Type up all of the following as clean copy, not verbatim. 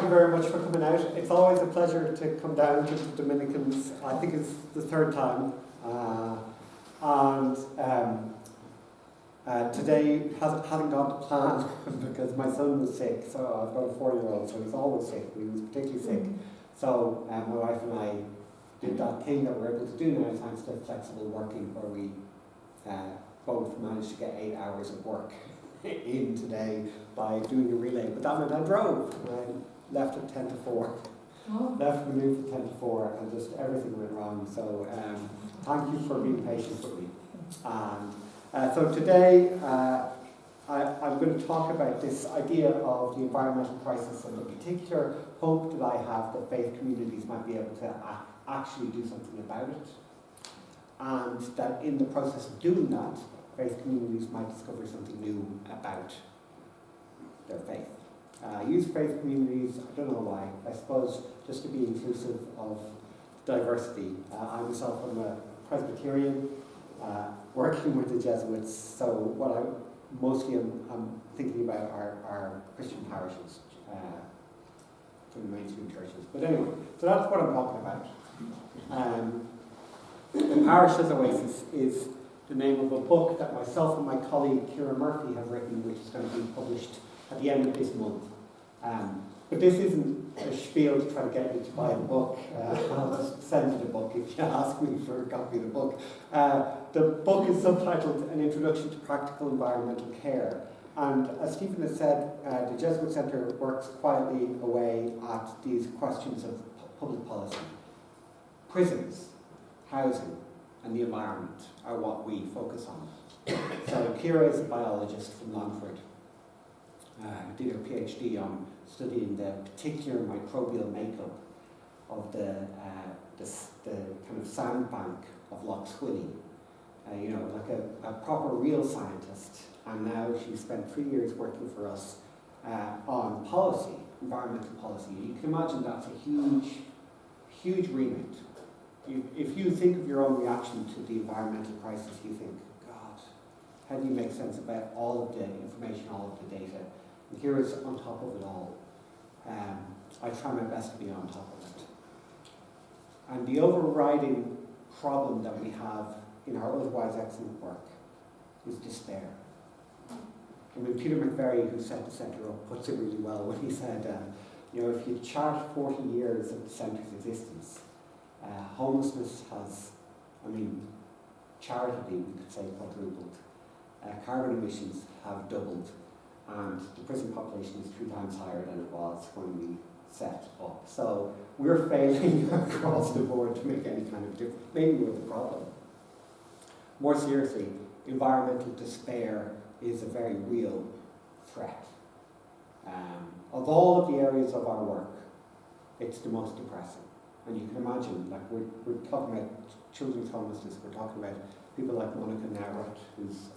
thank you very much for coming out. It's always a pleasure to come down to the Dominicans. I think it's the third time. Today hasn't gone to plan because my son was sick. So I've got a 4-year-old, so he's always sick. He was particularly sick. So my wife and I did that thing that we're able to do now thanks to flexible working, where we both managed to get 8 hours of work in today by doing a relay. But that meant I drove. And I left at 10 to 4. Oh. Left Maynooth at 10 to 4, and just everything went wrong. So thank you for being patient with me. So today I'm going to talk about this idea of the environmental crisis and the particular hope that I have that faith communities might be able to actually do something about it, and that in the process of doing that, faith communities might discover something new about their faith. I use faith communities, I don't know why, I suppose just to be inclusive of diversity. I myself am a Presbyterian, working with the Jesuits, so what I mostly am thinking about are Christian parishes from the mainstream churches. But anyway, so that's what I'm talking about. The Parish as Oasis is the name of a book that myself and my colleague Ciara Murphy have written, which is going to be published at the end of this month. But this isn't a spiel to try to get you to buy the book. I'll just send you the book if you ask me for a copy of the book. The book is subtitled An Introduction to Practical Environmental Care. And as Stephen has said, the Jesuit Centre works quietly away at these questions of public policy. Prisons, housing, and the environment are what we focus on. So Ciara is a biologist from Longford, who did her PhD on studying the particular microbial makeup of the kind of sandbank of Lough Swilly. Like a proper real scientist. And now she's spent 3 years working for us on policy, environmental policy. You can imagine that's a huge remit. If you think of your own reaction to the environmental crisis, you think, God, how do you make sense about all of the information, all of the data? And Ciara's on top of it all. I try my best to be on top of it. And the overriding problem that we have in our otherwise excellent work is despair. I mean, Peter McVerry, who set the centre up, puts it really well when he said, if you chart 40 years of the centre's existence, homelessness has, charitably we could say quadrupled. Carbon emissions have doubled, and the prison population is 3 times higher than it was when we set up. So we're failing across the board to make any kind of difference. Maybe we're the problem. More seriously, environmental despair is a very real threat. Of all of the areas of our work, it's the most depressing. And you can imagine, like we're talking about children's homelessness, we're talking about people like Monica Narrett, whose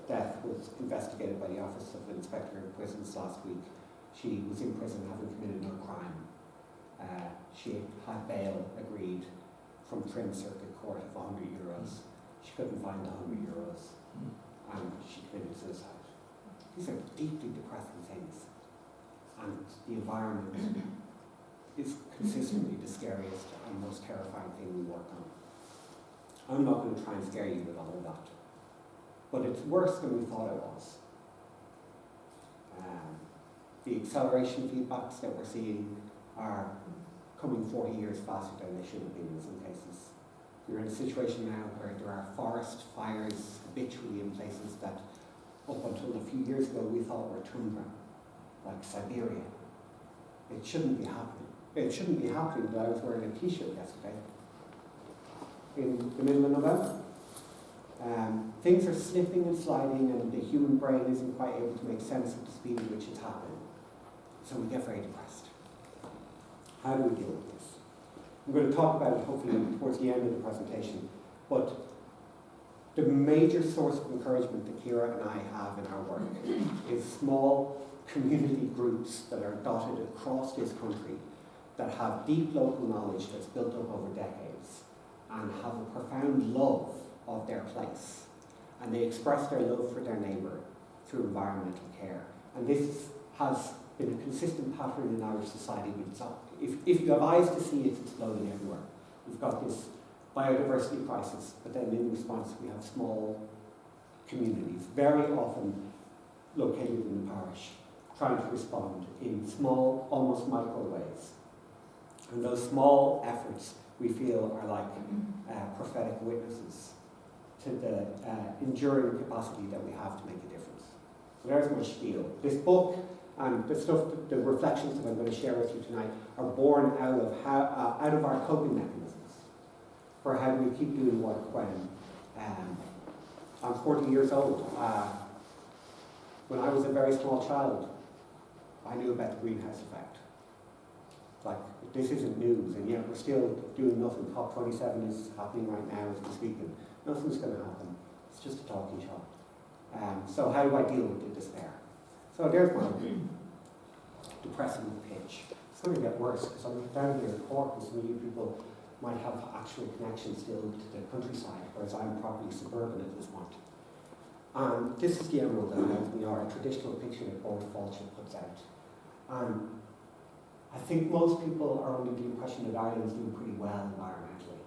death was investigated by the Office of the Inspector of Prisons last week. She was in prison having committed no crime. She had bail agreed from Trim Circuit Court of €100. She couldn't find the €100, and she committed suicide. These are deeply depressing things, and the environment is consistently the scariest and most terrifying thing we work on. I'm not going to try and scare you with all of that, but it's worse than we thought it was. The acceleration feedbacks that we're seeing are coming 40 years faster than they should have been in some cases. We're in a situation now where there are forest fires habitually in places that up until a few years ago we thought were tundra, like Siberia. It shouldn't be happening. It shouldn't be happening that I was wearing a t-shirt yesterday in the middle of November. Things are slipping and sliding, and the human brain isn't quite able to make sense of the speed at which it's happening. So we get very depressed. How do we deal with this? I'm going to talk about it hopefully towards the end of the presentation, but the major source of encouragement that Ciara and I have in our work is small community groups that are dotted across this country that have deep local knowledge that's built up over decades and have a profound love of their place. And they express their love for their neighbour through environmental care. And this has been a consistent pattern in Irish society. If you have eyes to see it, it's flowing everywhere. We've got this biodiversity crisis, but then in response we have small communities, very often located in the parish, trying to respond in small, almost micro ways. And those small efforts, we feel, are like prophetic witnesses to the enduring capacity that we have to make a difference. So there's my spiel. This book and the stuff, the reflections that I'm going to share with you tonight are born out of our coping mechanisms for how do we keep doing work when I'm 40 years old. When I was a very small child, I knew about the greenhouse effect. Like, this isn't news, and yet we're still doing nothing. COP27 is happening right now as we're speaking. Nothing's going to happen. It's just a talking shop. So how do I deal with the despair? So there's my depressing pitch. It's going to get worse because I'm down here in Cork, and some of you people might have actual connections still to the countryside, whereas I'm probably suburban at this point. This is the Emerald Isle, a traditional picture that Bord Fáilte puts out. I think most people are under the impression that Ireland's doing pretty well environmentally.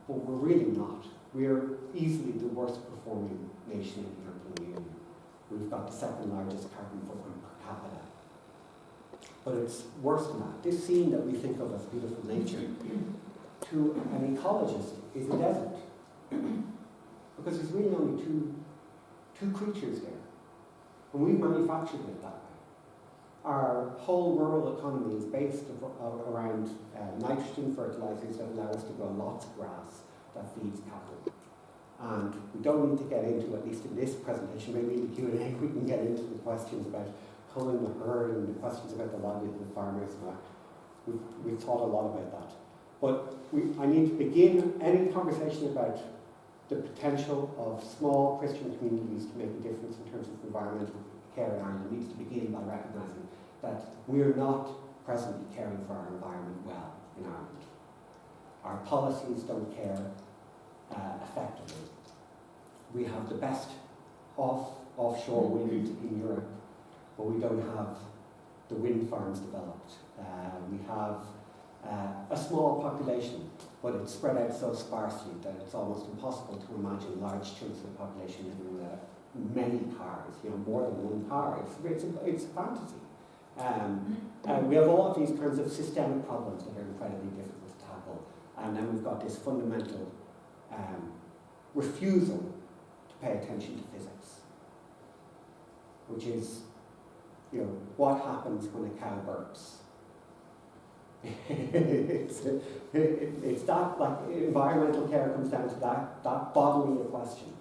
But we're really not. We're easily the worst performing nation in the European Union. We've got the second largest carbon footprint per capita. But it's worse than that. This scene that we think of as beautiful nature, to an ecologist, is a desert. Because there's really only two creatures there. And we've manufactured it that way. Our whole rural economy is based around nitrogen fertilizers that allow us to grow lots of grass that feeds cattle. And we don't need to get into, at least in this presentation, maybe in the Q&A we can get into the questions about culling the herd and the questions about the livelihood of the farmers. We've thought a lot about that. But I need to begin any conversation about the potential of small Christian communities to make a difference in terms of environmental care in Ireland needs to begin by recognising that we're not presently caring for our environment well in Ireland. Our policies don't care effectively. We have the best offshore wind in Europe, but we don't have the wind farms developed. We have a small population, but it's spread out so sparsely that it's almost impossible to imagine large chunks of the population living with many cars, more than one car. It's a fantasy. We have all of these kinds of systemic problems that are incredibly difficult to tackle. And then we've got this fundamental refusal to pay attention to physics, which is, what happens when a cow burps? it's that, like, environmental care comes down to that bodily question.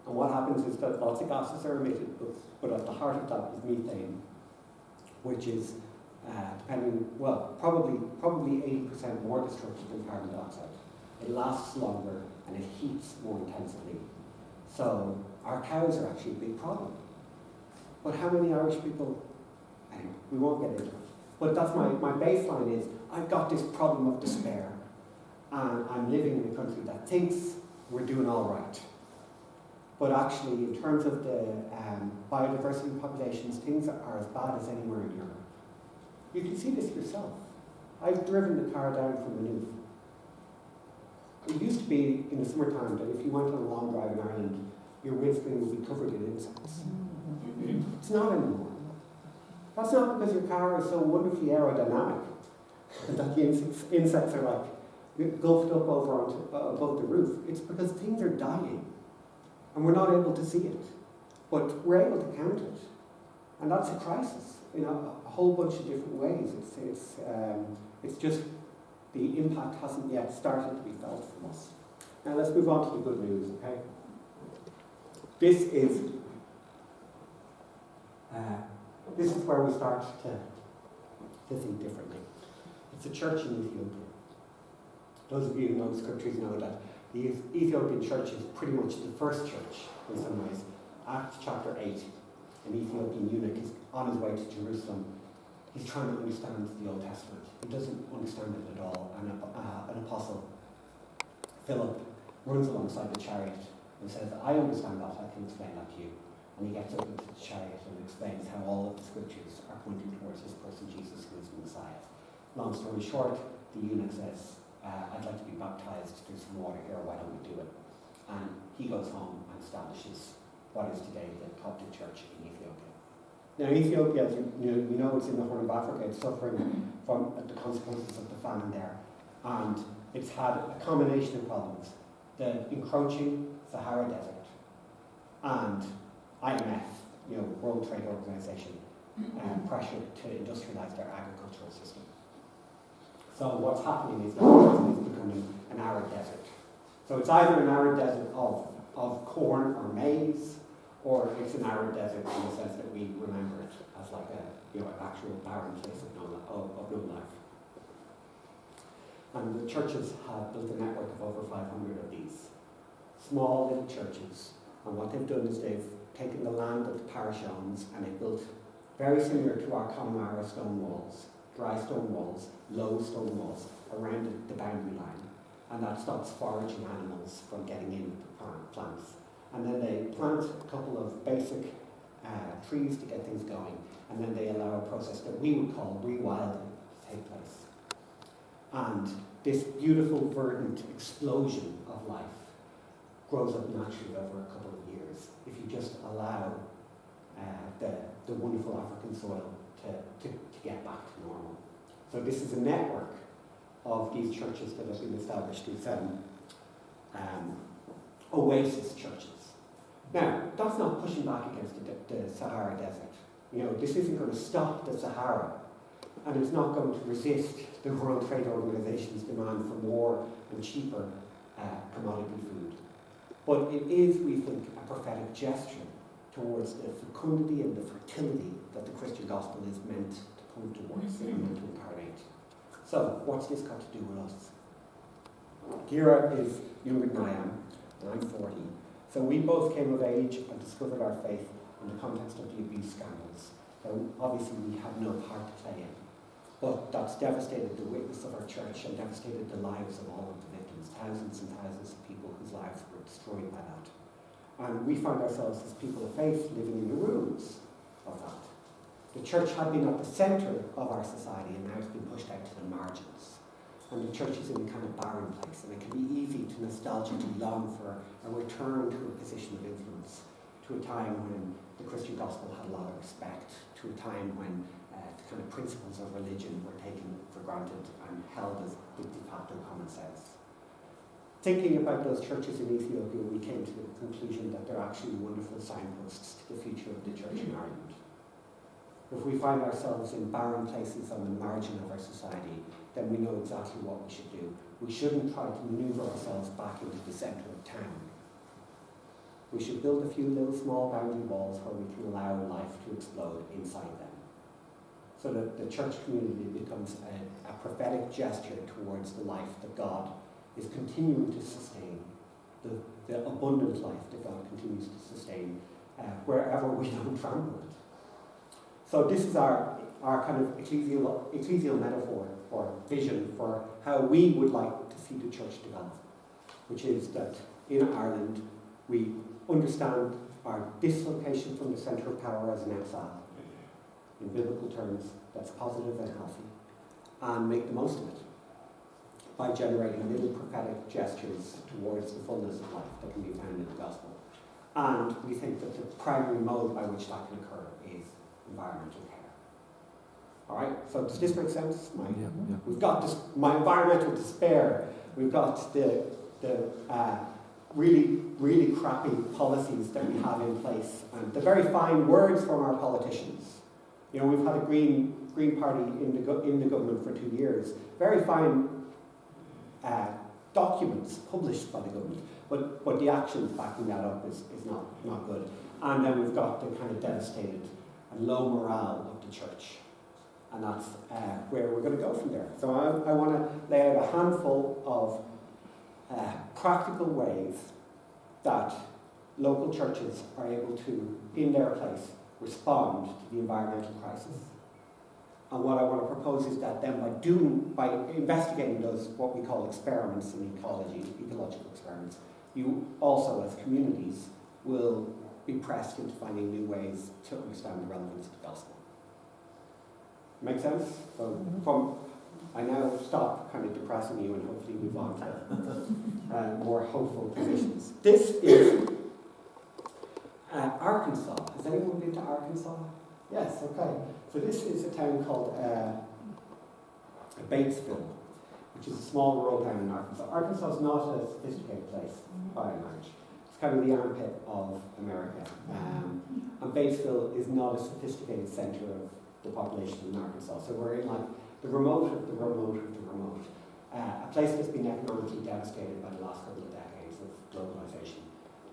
And what happens is that lots of gases are emitted, but at the heart of that is methane, which is, probably 80% more destructive than carbon dioxide. It lasts longer and it heats more intensively. So our cows are actually a big problem. But how many Irish people, anyway, we won't get into it. But that's my baseline is, I've got this problem of despair, and I'm living in a country that thinks we're doing all right. But actually, in terms of the biodiversity populations, things are as bad as anywhere in Europe. You can see this yourself. I've driven the car down from Maynooth. It used to be in the summertime that if you went on a long drive in Ireland, your windscreen would be covered in insects. It's not anymore. That's not because your car is so wonderfully aerodynamic that the insects are like gulfed up above the roof. It's because things are dying and we're not able to see it, but we're able to count it. And that's a crisis in a whole bunch of different ways. It's just the impact hasn't yet started to be felt from us. Now let's move on to the good news, okay? This is where we start to think differently. It's a church in Ethiopia. Those of you who know the scriptures know that the Ethiopian church is pretty much the first church in some ways. Acts chapter 8, an Ethiopian eunuch is on his way to Jerusalem. He's trying to understand the Old Testament. He doesn't understand it at all. And an apostle, Philip, runs alongside the chariot and says, I understand that, I can explain that to you. And he gets up into the chariot and explains how all of the scriptures are pointing towards this person, Jesus, who is the Messiah. Long story short, the eunuch says, I'd like to be baptized, there's some water here, why don't we do it? And he goes home and establishes what is today the Coptic Church in Ethiopia. Now Ethiopia, as you know, it's in the Horn of Africa, it's suffering from the consequences of the famine there. And it's had a combination of problems. The encroaching Sahara Desert and IMF, World Trade Organization, pressure to industrialize their agricultural system. So what's happening is that it's becoming an arid desert. So it's either an arid desert of corn or maize, or it's an arid desert in the sense that we remember it as like an actual barren place of no life. And the churches have built a network of over 500 of these small little churches. And what they've done is they've taken the land that the parish owns and they've built very similar to our Connemara stone walls, dry stone walls, low stone walls around the boundary line. And that stops foraging animals from getting in the plants. And then they plant a couple of basic trees to get things going. And then they allow a process that we would call rewilding to take place. And this beautiful, verdant explosion of life grows up naturally over a couple of years if you just allow the wonderful African soil to get back to normal. So this is a network of these churches that have been established, these oasis churches. Now, that's not pushing back against the Sahara Desert. This isn't going to stop the Sahara, and it's not going to resist the World Trade Organization's demand for more and cheaper commodity food. But it is, we think, a prophetic gesture towards the fecundity and the fertility that the Christian gospel is meant to point towards and meant to incarnate. So, what's this got to do with us? Gira is younger than I am, and I'm 40. So we both came of age and discovered our faith in the context of the abuse scandals. So obviously we had no part to play in. But that's devastated the witness of our church and devastated the lives of all of the victims, thousands and thousands of people whose lives were destroyed by that. And we find ourselves as people of faith living in the ruins of that. The church had been at the centre of our society and now it's been pushed out to the margins. And the church is in a kind of barren place, and it can be easy to nostalgically long for a return to a position of influence, to a time when the Christian gospel had a lot of respect, to a time when the kind of principles of religion were taken for granted and held as de facto common sense. Thinking about those churches in Ethiopia, we came to the conclusion that they're actually wonderful signposts to the future of the church in Ireland. If we find ourselves in barren places on the margin of our society, then we know exactly what we should do. We shouldn't try to maneuver ourselves back into the centre of town. We should build a few little small boundary walls where we can allow life to explode inside them. So that the church community becomes a prophetic gesture towards the life that God is continuing to sustain, the abundant life that God continues to sustain wherever we don't trample it. So this is our kind of ecclesial metaphor or vision for how we would like to see the church develop, which is that in Ireland we understand our dislocation from the centre of power as an exile, in biblical terms, that's positive and healthy, and make the most of it by generating little prophetic gestures towards the fullness of life that can be found in the gospel. And we think that the primary mode by which that can occur is environmental care. All right, so does this make sense? We've got this, my environmental despair. We've got the really, really crappy policies that we have in place, and the very fine words from our politicians. We've had a Green Party in the government for 2 years. Very fine documents published by the government, but the actions backing that up is not good. And then we've got the kind of devastated and low morale of the church. And that's where we're going to go from there. So I want to lay out a handful of practical ways that local churches are able to, in their place, respond to the environmental crisis. And what I want to propose is that then by investigating those, what we call experiments in ecology, ecological experiments, you also as communities will be pressed into finding new ways to understand the relevance of the gospel. Make sense? So I now stop kind of depressing you and hopefully move on to more hopeful positions. This is Arkansas. Has anyone been to Arkansas? Yes, okay. So this is a town called Batesville, which is a small rural town in Arkansas. Arkansas is not a sophisticated place, by and large. It's kind of the armpit of America. And Batesville is not a sophisticated centre of the population in Arkansas. So we're in like the remote of the remote of the remote. A place that's been economically devastated by the last couple of decades of globalisation.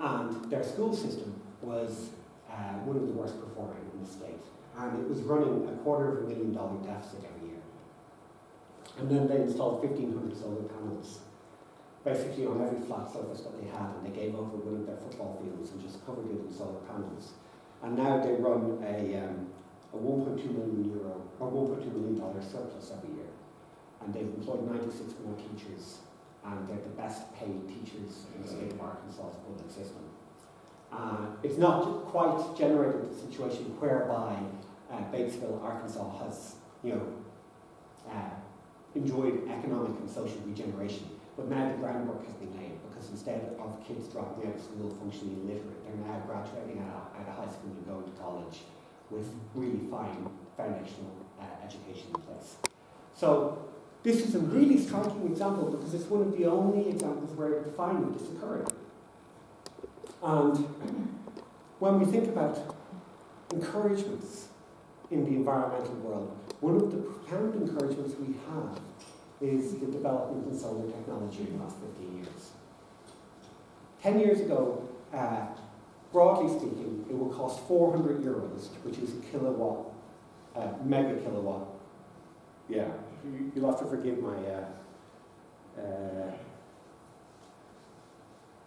And their school system was one of the worst performing in the state. And it was running $250,000 deficit every year. And then they installed 1,500 solar panels, basically on every flat surface that they had, and they gave over one of their football fields and just covered it in solar panels. And now they run a €1.2 million surplus every year. And they've employed 96 more teachers, and they're the best paid teachers in the state of Arkansas's public system. It's not quite generated a situation whereby Batesville, Arkansas has, enjoyed economic and social regeneration, but now the groundwork has been laid, because instead of kids dropping out of school functionally illiterate, they're now graduating out of high school and going to college with really fine foundational education in place. So this is a really striking example, because it's one of the only examples where finally this occurred. And when we think about encouragements in the environmental world, one of the profound encouragements we have is the development in solar technology in the last 15 years. 10 years ago, broadly speaking, it will cost €400, which is a kilowatt, mega kilowatt. Yeah, you'll have to forgive my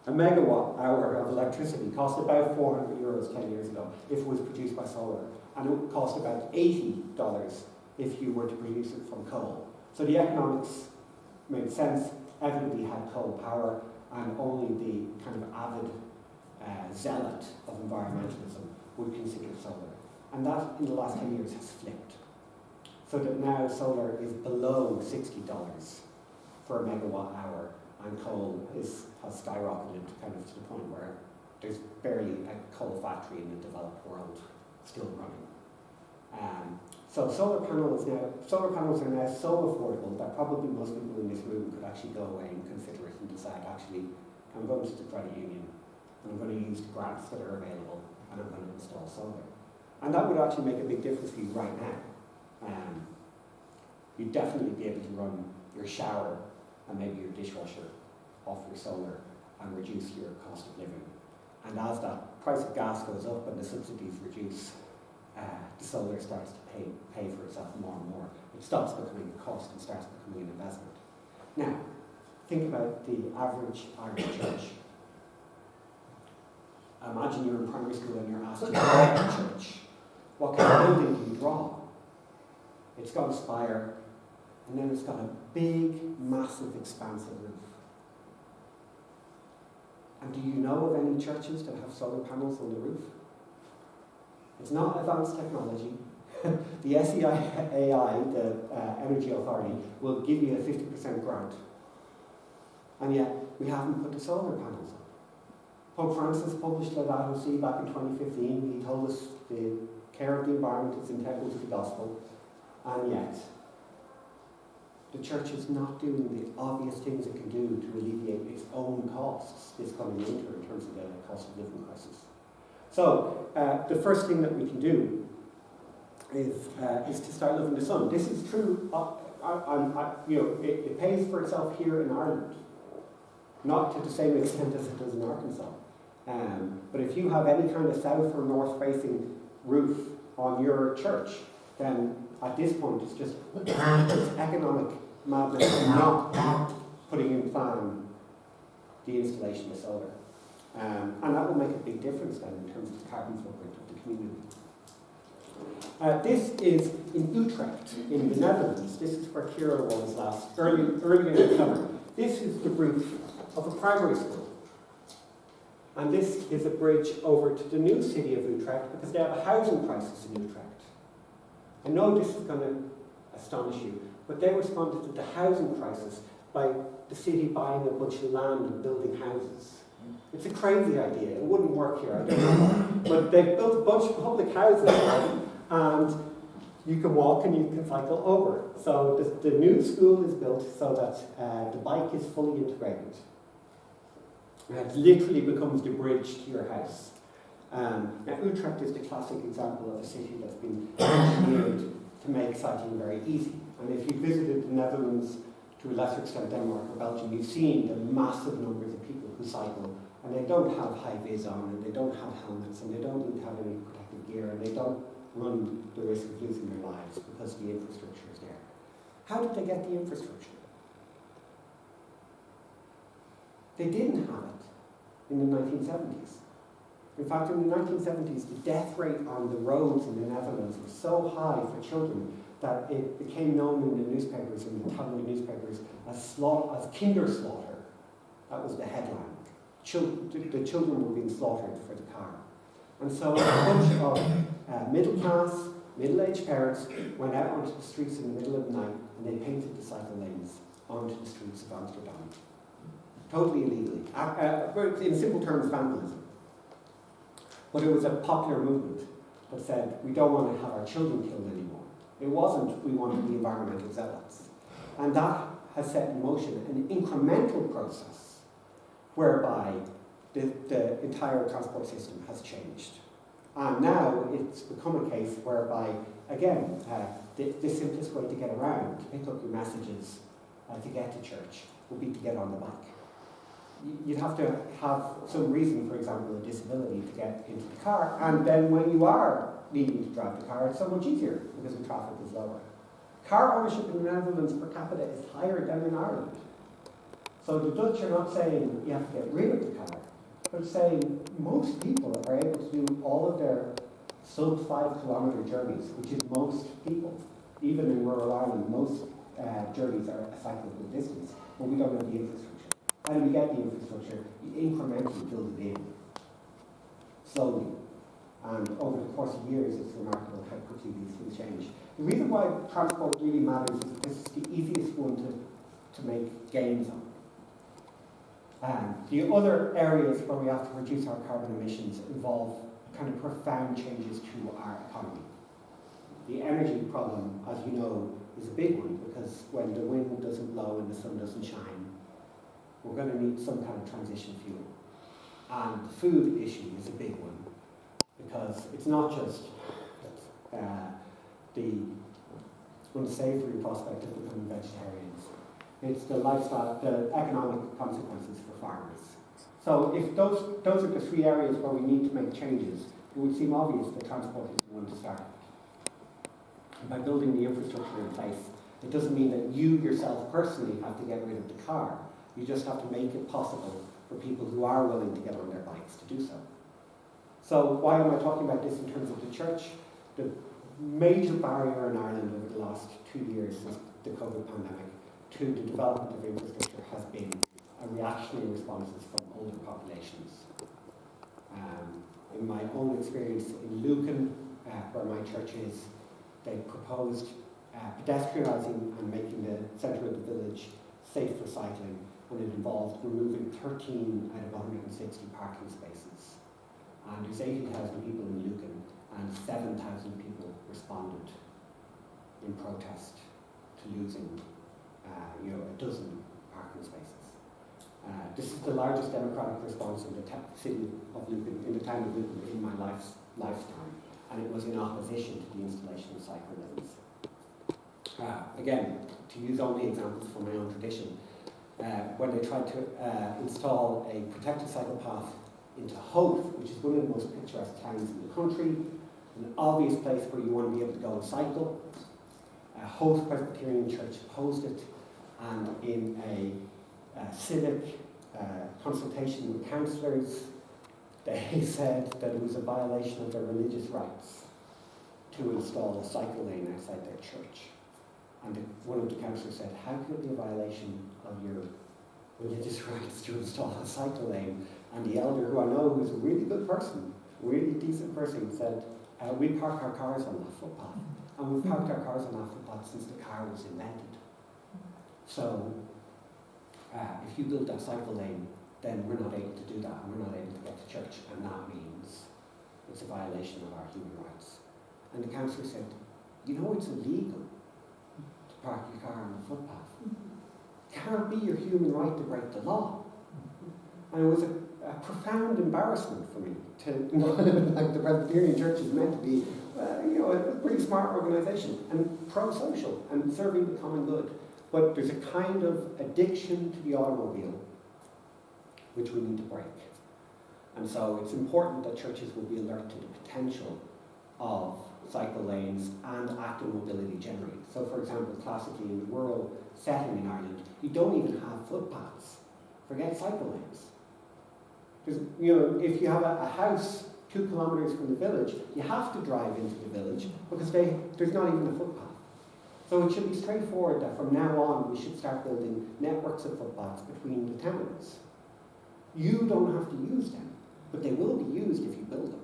a megawatt hour of electricity cost about €400 10 years ago if it was produced by solar, and it would cost about $80 if you were to produce it from coal. So the economics made sense. Everybody had coal power, and only the kind of avid zealot of environmentalism would consider solar. And that, in the last 10 years, has flipped. So that now solar is below $60 for a megawatt hour, and coal has skyrocketed kind of to the point where there's barely a coal factory in the developed world still running. So solar panels are now so affordable that probably most people in this room could actually go away and consider it and decide, actually, I'm going to the credit union, and I'm going to use the grants that are available, and I'm going to install solar. And that would actually make a big difference for you right now. You'd definitely be able to run your shower and maybe your dishwasher off your solar and reduce your cost of living. And as that price of gas goes up and the subsidies reduce, the solar starts to pay for itself more and more. It stops becoming a cost and starts becoming an investment. Now, think about the average Irish church. Imagine you're in primary school and you're asked to draw a church. What kind of building do you draw? It's got a spire, and then it's got a big, massive, expansive roof. And do you know of any churches that have solar panels on the roof? It's not advanced technology. The SEIAI, the Energy Authority, will give you a 50% grant. And yet, we haven't put the solar panels on. Pope Francis published Laudato Si back in 2015. He told us the care of the environment is integral to the gospel. And yet, the church is not doing the obvious things it can do to alleviate its own costs this coming winter in terms of the cost of living crisis. So, the first thing that we can do is to start loving the sun. This is true. It pays for itself here in Ireland, not to the same extent as it does in Arkansas. But if you have any kind of south or north-facing roof on your church, then at this point it's just economic madness not putting in plan the installation of solar. And that will make a big difference then in terms of the carbon footprint of the community. This is in Utrecht, in the Netherlands. This is where Kira was earlier in the summer. This is the roof of a primary school. And this is a bridge over to the new city of Utrecht because they have a housing crisis in Utrecht. I know this is going to astonish you, but they responded to the housing crisis by the city buying a bunch of land and building houses. It's a crazy idea. It wouldn't work here, I don't know why. But they've built a bunch of public houses and you can walk and you can cycle over. So the new school is built so that the bike is fully integrated. It literally becomes the bridge to your house. Now, Utrecht is the classic example of a city that's been engineered to make cycling very easy. And if you visited the Netherlands, to a lesser extent Denmark or Belgium, you've seen the massive numbers of people who cycle, and they don't have high-vis on, and they don't have helmets, and they don't need to have any protective gear, and they don't run the risk of losing their lives because the infrastructure is there. How did they get the infrastructure? They didn't have it in the 1970s. In fact, in the 1970s, the death rate on the roads in the Netherlands was so high for children that it became known in the newspapers, in the tabloid newspapers, as Kinderslaughter. That was the headline. The children were being slaughtered for the car. And so a bunch of middle-class, middle-aged parents went out onto the streets in the middle of the night and they painted the cycle lanes onto the streets of Amsterdam. Totally illegally. In simple terms, vandalism. But it was a popular movement that said, we don't want to have our children killed anymore. It wasn't, we want to be environmental zealots. And that has set in motion an incremental process whereby the entire transport system has changed. And now it's become a case whereby, again, the simplest way to get around, to pick up your messages, to get to church, would be to get on the bike. You'd have to have some reason, for example, a disability to get into the car, and then when you are needing to drive the car, it's so much easier because the traffic is lower. Car ownership in the Netherlands per capita is higher than in Ireland. So the Dutch are not saying you have to get rid of the car, but saying most people are able to do all of their sub 5 kilometre journeys, which is most people. Even in rural Ireland, most journeys are a cyclical distance, but we don't have the infrastructure. How do we get the infrastructure? You incrementally build it in, slowly. And over the course of years, it's remarkable how quickly these things change. The reason why transport really matters is because it's the easiest one to make gains on. The other areas where we have to reduce our carbon emissions involve kind of profound changes to our economy. The energy problem, as you know, is a big one because when the wind doesn't blow and the sun doesn't shine, we're going to need some kind of transition fuel. And the food issue is a big one because it's not just the unsavory prospect of becoming vegetarians. It's the lifestyle, the economic consequences for farmers. So if those are the three areas where we need to make changes, it would seem obvious that transport is the one to start. And by building the infrastructure in place, it doesn't mean that you yourself personally have to get rid of the car. You just have to make it possible for people who are willing to get on their bikes to do so. So why am I talking about this in terms of the church? The major barrier in Ireland over the last 2 years since the COVID pandemic to the development of infrastructure has been a reactionary responses from older populations. In my own experience in Lucan, where my church is, they proposed pedestrianising and making the centre of the village safe for cycling, and it involved removing 13 out of 160 parking spaces. And there's 80,000 people in Lucan, and 7,000 people responded in protest to losing a dozen parking spaces. This is the largest democratic response in the city of Lucan, in the town of Lucan, in my lifetime, and it was in opposition to the installation of cycle lanes. Again, to use only examples from my own tradition, when they tried to install a protected cycle path into Howth, which is one of the most picturesque towns in the country, an obvious place where you want to be able to go and cycle. Howth Presbyterian Church opposed it, and in a civic consultation with councillors, they said that it was a violation of their religious rights to install a cycle lane outside their church. And one of the councillors said, how could it be a violation of your religious rights to install a cycle lane. And the elder, who I know who's a really good person, really decent person, said, we park our cars on that footpath. And we've parked our cars on that footpath since the car was invented. So if you build that cycle lane, then we're not able to do that, and we're not able to get to church, and that means it's a violation of our human rights. And the councillor said, you know, it's illegal to park your car on the footpath. It can't be your human right to break the law. And it was a profound embarrassment for me to like the Presbyterian Church is meant to be, a pretty smart organisation and pro-social and serving the common good. But there's a kind of addiction to the automobile which we need to break. And so it's important that churches will be alert to the potential of cycle lanes and active mobility generally. So for example, classically in the rural setting in Ireland, you don't even have footpaths. Forget cycle lanes. If you have a house 2 kilometres from the village, you have to drive into the village because there's not even a footpath. So it should be straightforward that from now on we should start building networks of footpaths between the towns. You don't have to use them, but they will be used if you build them.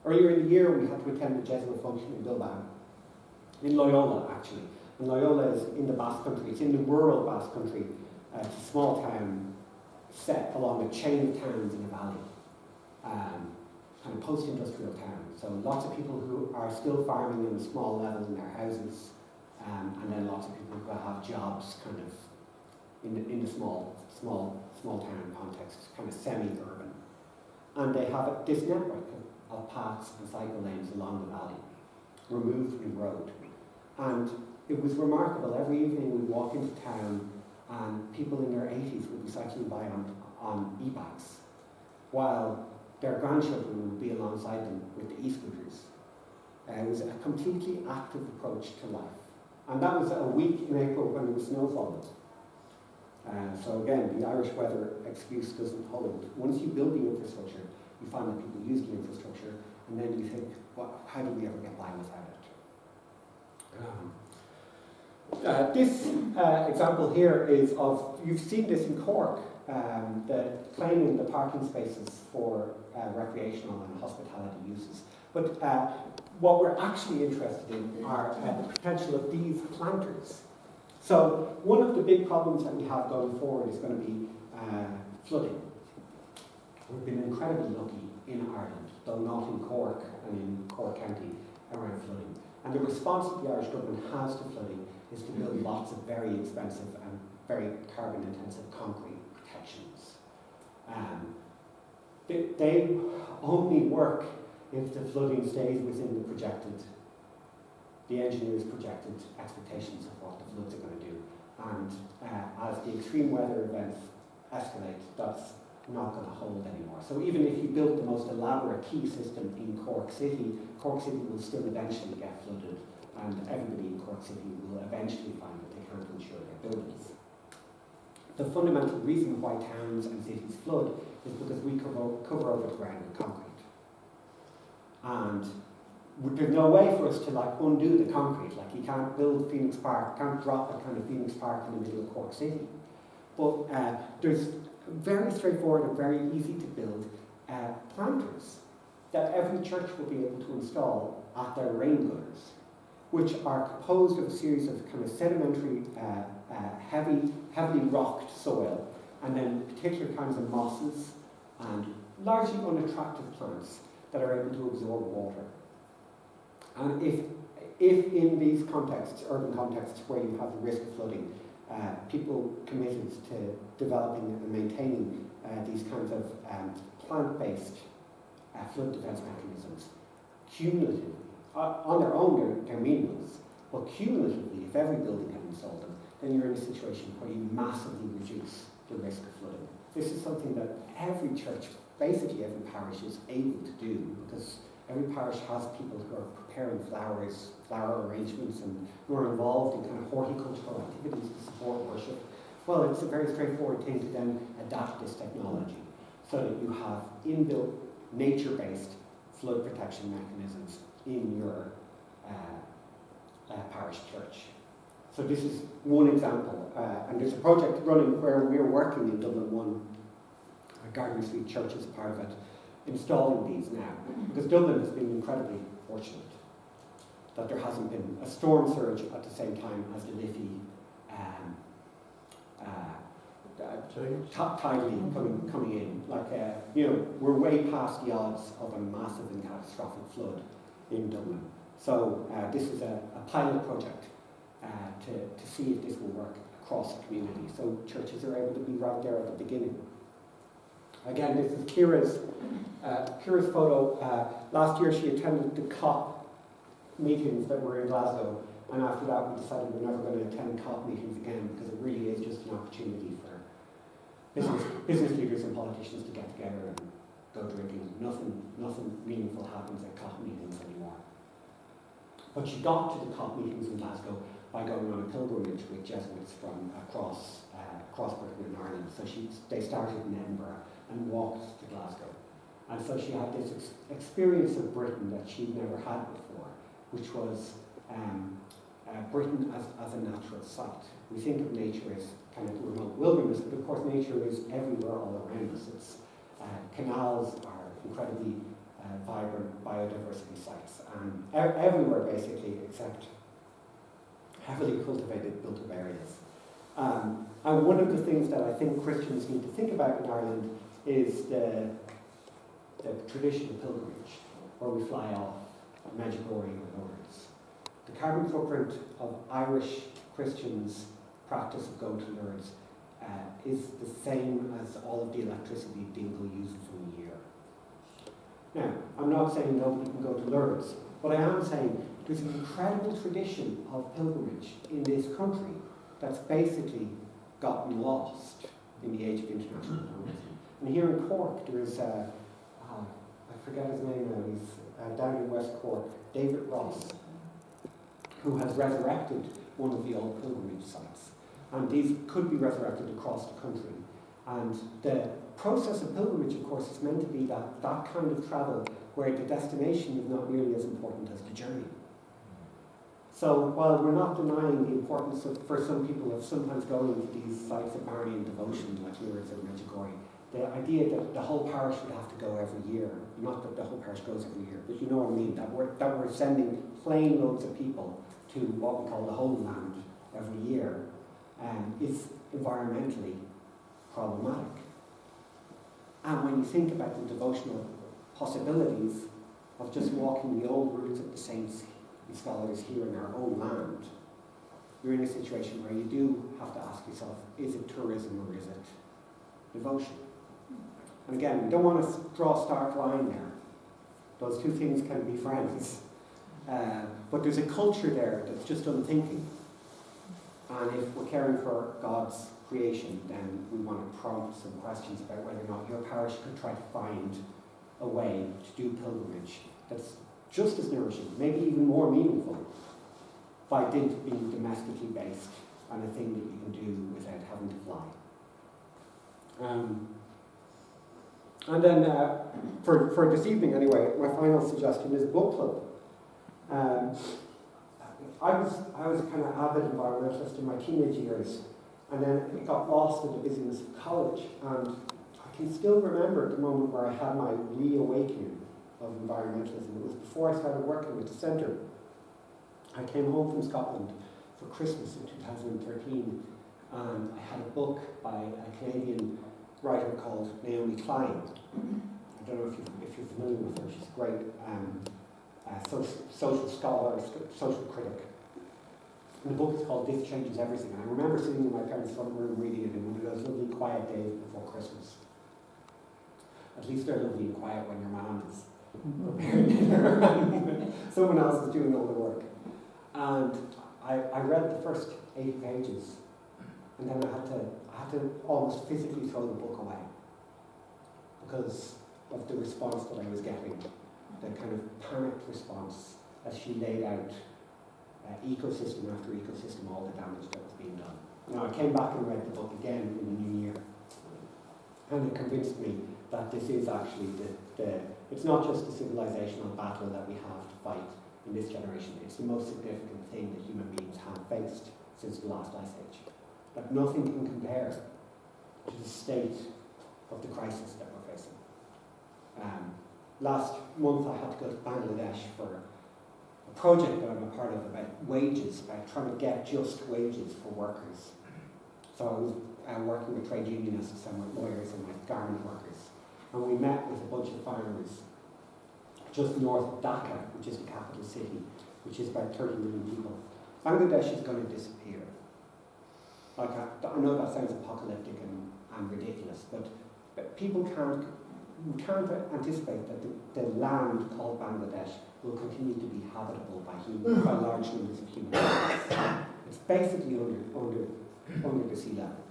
Earlier in the year we had to attend a Jesuit function in Bilbao, in Loyola actually. And Loyola is in the Basque Country, it's in the rural Basque Country. It's a small town set along a chain of towns in a valley. Kind of post-industrial town. So lots of people who are still farming on a small level in their houses, and then lots of people who have jobs kind of in the small town context, kind of semi-urban. And they have this network of paths and cycle lanes along the valley, removed from the road. And it was remarkable. Every evening we'd walk into town and people in their 80s would be cycling by on e-bikes, while their grandchildren would be alongside them with the e-scooters. It was a completely active approach to life. And that was a week in April when there was snowfall. So again, the Irish weather excuse doesn't hold. Once you build the infrastructure, you find that people use the infrastructure, and then you think, how do we ever get by without it? This example here is of, you've seen this in Cork, claiming the parking spaces for recreational and hospitality uses. But what we're actually interested in are the potential of these planters. So one of the big problems that we have going forward is going to be flooding. We've been incredibly lucky in Ireland, though not in Cork and in Cork County, around flooding. And the response that the Irish government has to flooding is to build lots of very expensive and very carbon-intensive concrete protections. They only work if the flooding stays within the engineers' projected expectations of what the floods are going to do. And as the extreme weather events escalate, that's not going to hold anymore. So even if you built the most elaborate quay system in Cork City will still eventually get flooded, and everybody in Cork City will eventually find that they can't insure their buildings. The fundamental reason why towns and cities flood is because we cover over the ground with concrete. And there's no way for us to undo the concrete. You can't build Phoenix Park, can't drop a kind of Phoenix Park in the middle of Cork City. But there's very straightforward and very easy to build planters that every church will be able to install at their rain gutters, which are composed of a series of kind of sedimentary, heavily rocked soil, and then particular kinds of mosses and largely unattractive plants that are able to absorb water. And if in these contexts, urban contexts where you have the risk of flooding, people committed to developing and maintaining these kinds of plant-based flood defence mechanisms, cumulatively, on their own they're meaningless, but cumulatively, if every building had installed them, then you're in a situation where you massively reduce the risk of flooding. This is something that every church, basically every parish, is able to do, because every parish has people who are preparing flowers, flower arrangements, and who are involved in kind of horticultural activities to support worship. Well, it's a very straightforward thing to then adapt this technology so that you have inbuilt nature-based flood protection mechanisms in your parish church. So this is one example, and there's a project running where we're working in Dublin 1, Gardner Street Church is part of it, installing these now, because Dublin has been incredibly fortunate that there hasn't been a storm surge at the same time as the Liffey tidally coming in. We're way past the odds of a massive and catastrophic flood in Dublin. So this is a pilot project to see if this will work across the community. So churches are able to be right there at the beginning. Again, this is Ciara's photo. Last year she attended the COP meetings that were in Glasgow, and after that we decided we're never going to attend COP meetings again, because it really is just an opportunity for business leaders and politicians to get together and go drinking. Nothing meaningful happens at COP meetings anymore. But she got to the COP meetings in Glasgow by going on a pilgrimage with Jesuits from across Britain and Ireland. So they started in Edinburgh and walked to Glasgow. And so she had this experience of Britain that she'd never had before, which was Britain as a natural site. We think of nature as kind of remote wilderness, but of course nature is everywhere all around us. Canals are incredibly vibrant biodiversity sites, and everywhere basically except heavily cultivated built-up areas. And one of the things that I think Christians need to think about in Ireland is the traditional pilgrimage, where we fly off Medjugorje or Lourdes. The carbon footprint of Irish Christians' practice of going to Lourdes is the same as all of the electricity Dingle uses in a year. Now, I'm not saying nobody can go to Lourdes, but I am saying there's an incredible tradition of pilgrimage in this country that's basically gotten lost in the age of international tourism. And here in Cork, there is, I forget his name now, he's down in West Cork, David Ross, who has resurrected one of the old pilgrimage sites. And these could be resurrected across the country. And the process of pilgrimage, of course, is meant to be that kind of travel where the destination is not nearly as important as the journey. So while we're not denying the importance for some people of sometimes going to these sites of Marian devotion, like Lourdes or Medjugorje, the idea that the whole parish would have to go every year, not that the whole parish goes every year, but you know what I mean, that we're sending plane loads of people to what we call the Holy Land every year, is environmentally problematic. And when you think about the devotional possibilities of just walking the old routes of the saints and scholars here in our own land, you're in a situation where you do have to ask yourself, is it tourism or is it devotion? And again, we don't want to draw a stark line there. Those two things can be friends. But there's a culture there that's just unthinking. And if we're caring for God's creation, then we want to prompt some questions about whether or not your parish could try to find a way to do pilgrimage that's just as nourishing, maybe even more meaningful, by dint of being domestically based and a thing that you can do without having to fly. And then for this evening anyway, my final suggestion is book club. I was kind of avid environmentalist in my teenage years, and then it got lost in the busyness of college, and I can still remember the moment where I had my reawakening of environmentalism. It was before I started working with the centre. I came home from Scotland for Christmas in 2013, and I had a book by a Canadian writer called Naomi Klein. I don't know if you're familiar with her. She's a great social scholar, social critic. And the book is called This Changes Everything. And I remember sitting in my parents' front room reading it in one of those lovely quiet days before Christmas. At least they're lovely and quiet when your mom is preparing dinner and someone else is doing all the work. And I read the first 8 pages, and then I had to almost physically throw the book away because of the response that I was getting, the kind of panicked response as she laid out ecosystem after ecosystem, all the damage that was being done. Now I came back and read the book again in the new year, and it convinced me that this is actually it's not just the civilizational battle that we have to fight in this generation, it's the most significant thing that human beings have faced since the last ice age. But nothing can compare to the state of the crisis that we're facing. Last month I had to go to Bangladesh for a project that I'm a part of about wages, about trying to get just wages for workers. So I was working with trade unionists and with lawyers and with garment workers. And we met with a bunch of farmers just north of Dhaka, which is the capital city, which is about 30 million people. Bangladesh is going to disappear. Like I know that sounds apocalyptic and ridiculous, but people can't anticipate that the land called Bangladesh will continue to be habitable by large numbers of human beings. It's basically under the sea level,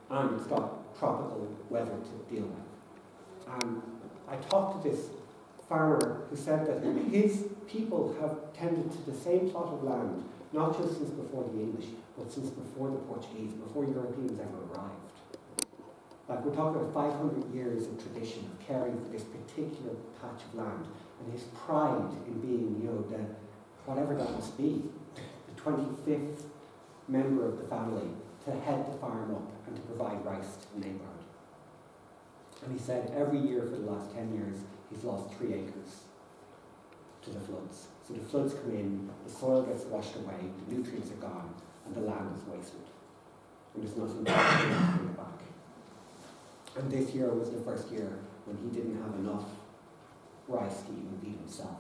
and it's got tropical weather to deal with. I talked to this farmer who said that his people have tended to the same plot of land, not just since before the English, but since before the Portuguese, before Europeans ever arrived. Like, we're talking about 500 years of tradition of caring for this particular patch of land, and his pride in being, whatever that must be, the 25th member of the family to head the farm up and to provide rice to the neighbourhood. And he said every year for the last 10 years, he's lost 3 acres to the floods. So the floods come in, the soil gets washed away, the nutrients are gone, and the land is wasted. And there's nothing to bring it back. And this year was the first year when he didn't have enough rice to even feed himself.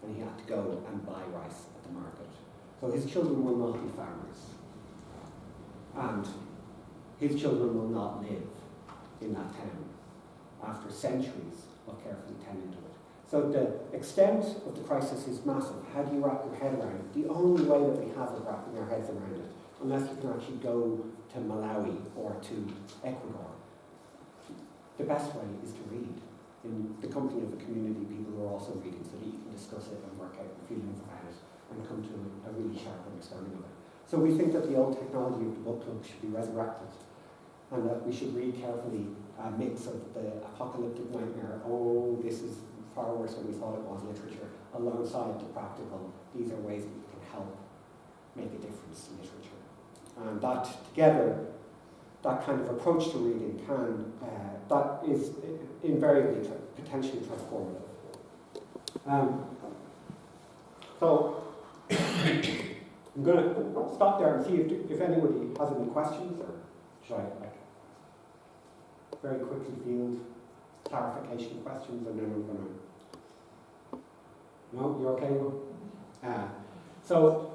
And he had to go and buy rice at the market. So his children will not be farmers. And his children will not live in that town after centuries of carefully tending to it. So the extent of the crisis is massive. How do you wrap your head around it? The only way that we have of wrapping our heads around it, unless you can actually go to Malawi or to Ecuador, the best way is to read in the company of a community of people who are also reading, so that you can discuss it and work out the feelings about it and come to a really sharp understanding of it. So we think that the old technology of the book club should be resurrected, and that we should read carefully myths of the apocalyptic nightmare, oh, this is far worse than we thought it was, literature, alongside the practical, these are ways that we can help make a difference in literature. And that together, that kind of approach to reading that is invariably potentially transformative. So I'm going to stop there and see if anybody has any questions, or should I very quickly field clarification questions, and then we're going to... No, you're okay? So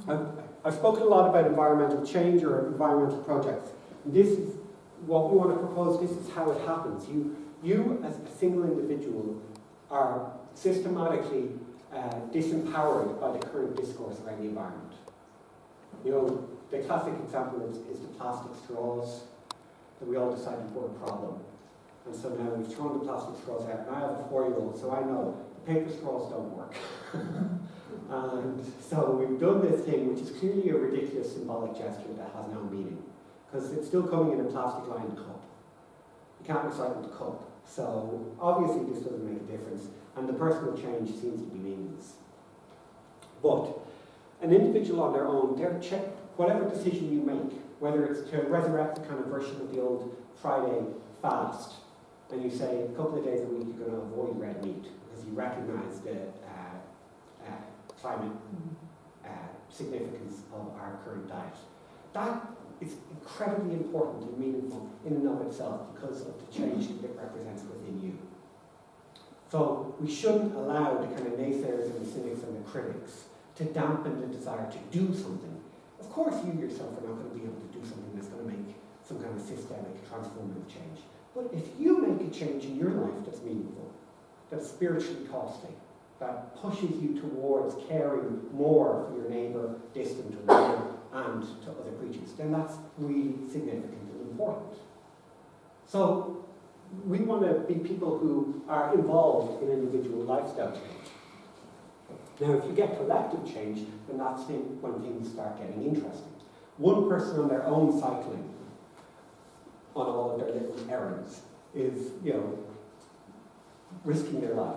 I've spoken a lot about environmental change or environmental projects. This is what we want to propose. This is how it happens. You as a single individual are systematically disempowered by the current discourse around the environment. The classic example is the plastic straws that we all decided were a problem. And so now we've thrown the plastic straws out, and I have a 4-year-old, so I know the paper straws don't work. And so we've done this thing, which is clearly a ridiculous symbolic gesture that has no meaning, because it's still coming in a plastic-lined cup. You can't recycle the cup. So obviously this doesn't make a difference, and the personal change seems to be meaningless. But an individual on their own, whatever decision you make, whether it's to resurrect the kind of version of the old Friday fast, and you say a couple of days a week you're going to avoid red meat because you recognize the climate significance of our current diet. That is incredibly important and meaningful in and of itself because of the change that it represents within you. So we shouldn't allow the kind of naysayers and the cynics and the critics to dampen the desire to do something. Of course you yourself are not going to be able to do something that's going to make some kind of systemic, transformative change. But if you make a change in your life that's meaningful, that's spiritually costly, that pushes you towards caring more for your neighbour, distant or near, and to other creatures, then that's really significant and important. So we want to be people who are involved in individual lifestyle change. Now, if you get collective change, then that's when things start getting interesting. One person on their own cycling on all of their little errands is, risking their life.